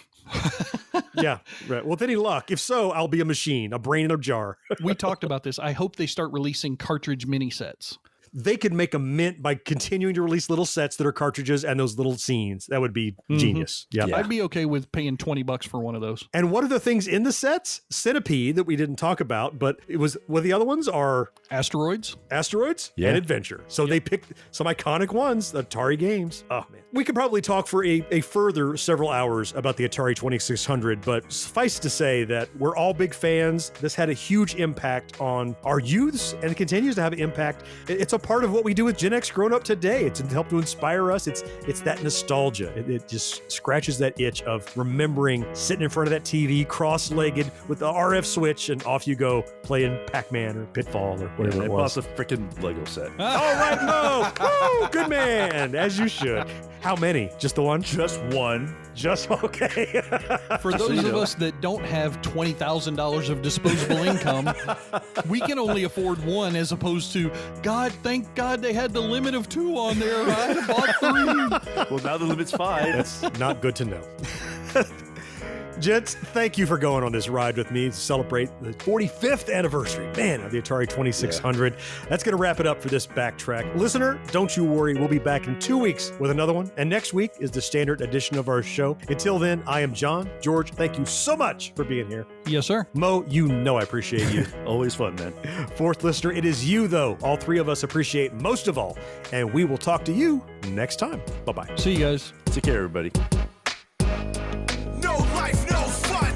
Yeah, right. Well, with any luck, if so, I'll be a machine, a brain in a jar. We talked about this. I hope they start releasing cartridge mini sets. they could make a mint by continuing to release little sets that are cartridges and those little scenes. That would be genius. Yep. Yeah. I'd be okay with paying $20 for one of those. And what are the things in the sets? Centipede that we didn't talk about, but it was, well, the other ones are Asteroids and Adventure. So they picked some iconic ones, the Atari games. Oh man. We could probably talk for a further several hours about the Atari 2600, but suffice to say that we're all big fans. This had a huge impact on our youths and it continues to have an impact. It's a part of what we do with Gen X Grown Up today. It's helped to inspire us. It's that nostalgia. It just scratches that itch of remembering sitting in front of that TV, cross-legged with the RF switch, and off you go playing Pac-Man or Pitfall or whatever it was. I bought a freaking Lego set. All right, Mo. Woo, good man, as you should. How many? Just the one? Just one. Just okay. For those of us that don't have $20,000 of disposable income, we can only afford one as opposed to, God, thank God they had the limit of 2 on there. I bought 3. Well, now the limit's 5. That's not good to know. Gents, thank you for going on this ride with me to celebrate the 45th anniversary, man, of the Atari 2600. That's going to wrap it up for this Backtrack. Listener, don't you worry. We'll be back in 2 weeks with another one. And next week is the standard edition of our show. Until then, I am John. George, thank you so much for being here. Yes, sir. Mo, you know I appreciate you. Always fun, man. Fourth listener, it is you, though. All 3 of us appreciate most of all. And we will talk to you next time. Bye-bye. See you guys. Take care, everybody. No life, no fun.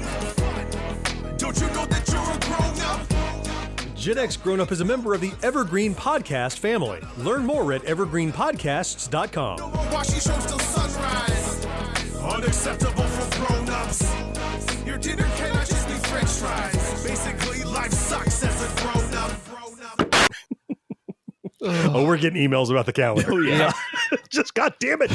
Don't you know that you're a grown-up? Gen X Grown Up is a member of the Evergreen Podcast family. Learn more at evergreenpodcasts.com. No more watching shows till sunrise. Unacceptable for grown-ups. Your dinner cannot just be french fries. Basically, life sucks as a grown-up. Oh, we're getting emails about the calendar. Oh, yeah. Just, God damn it.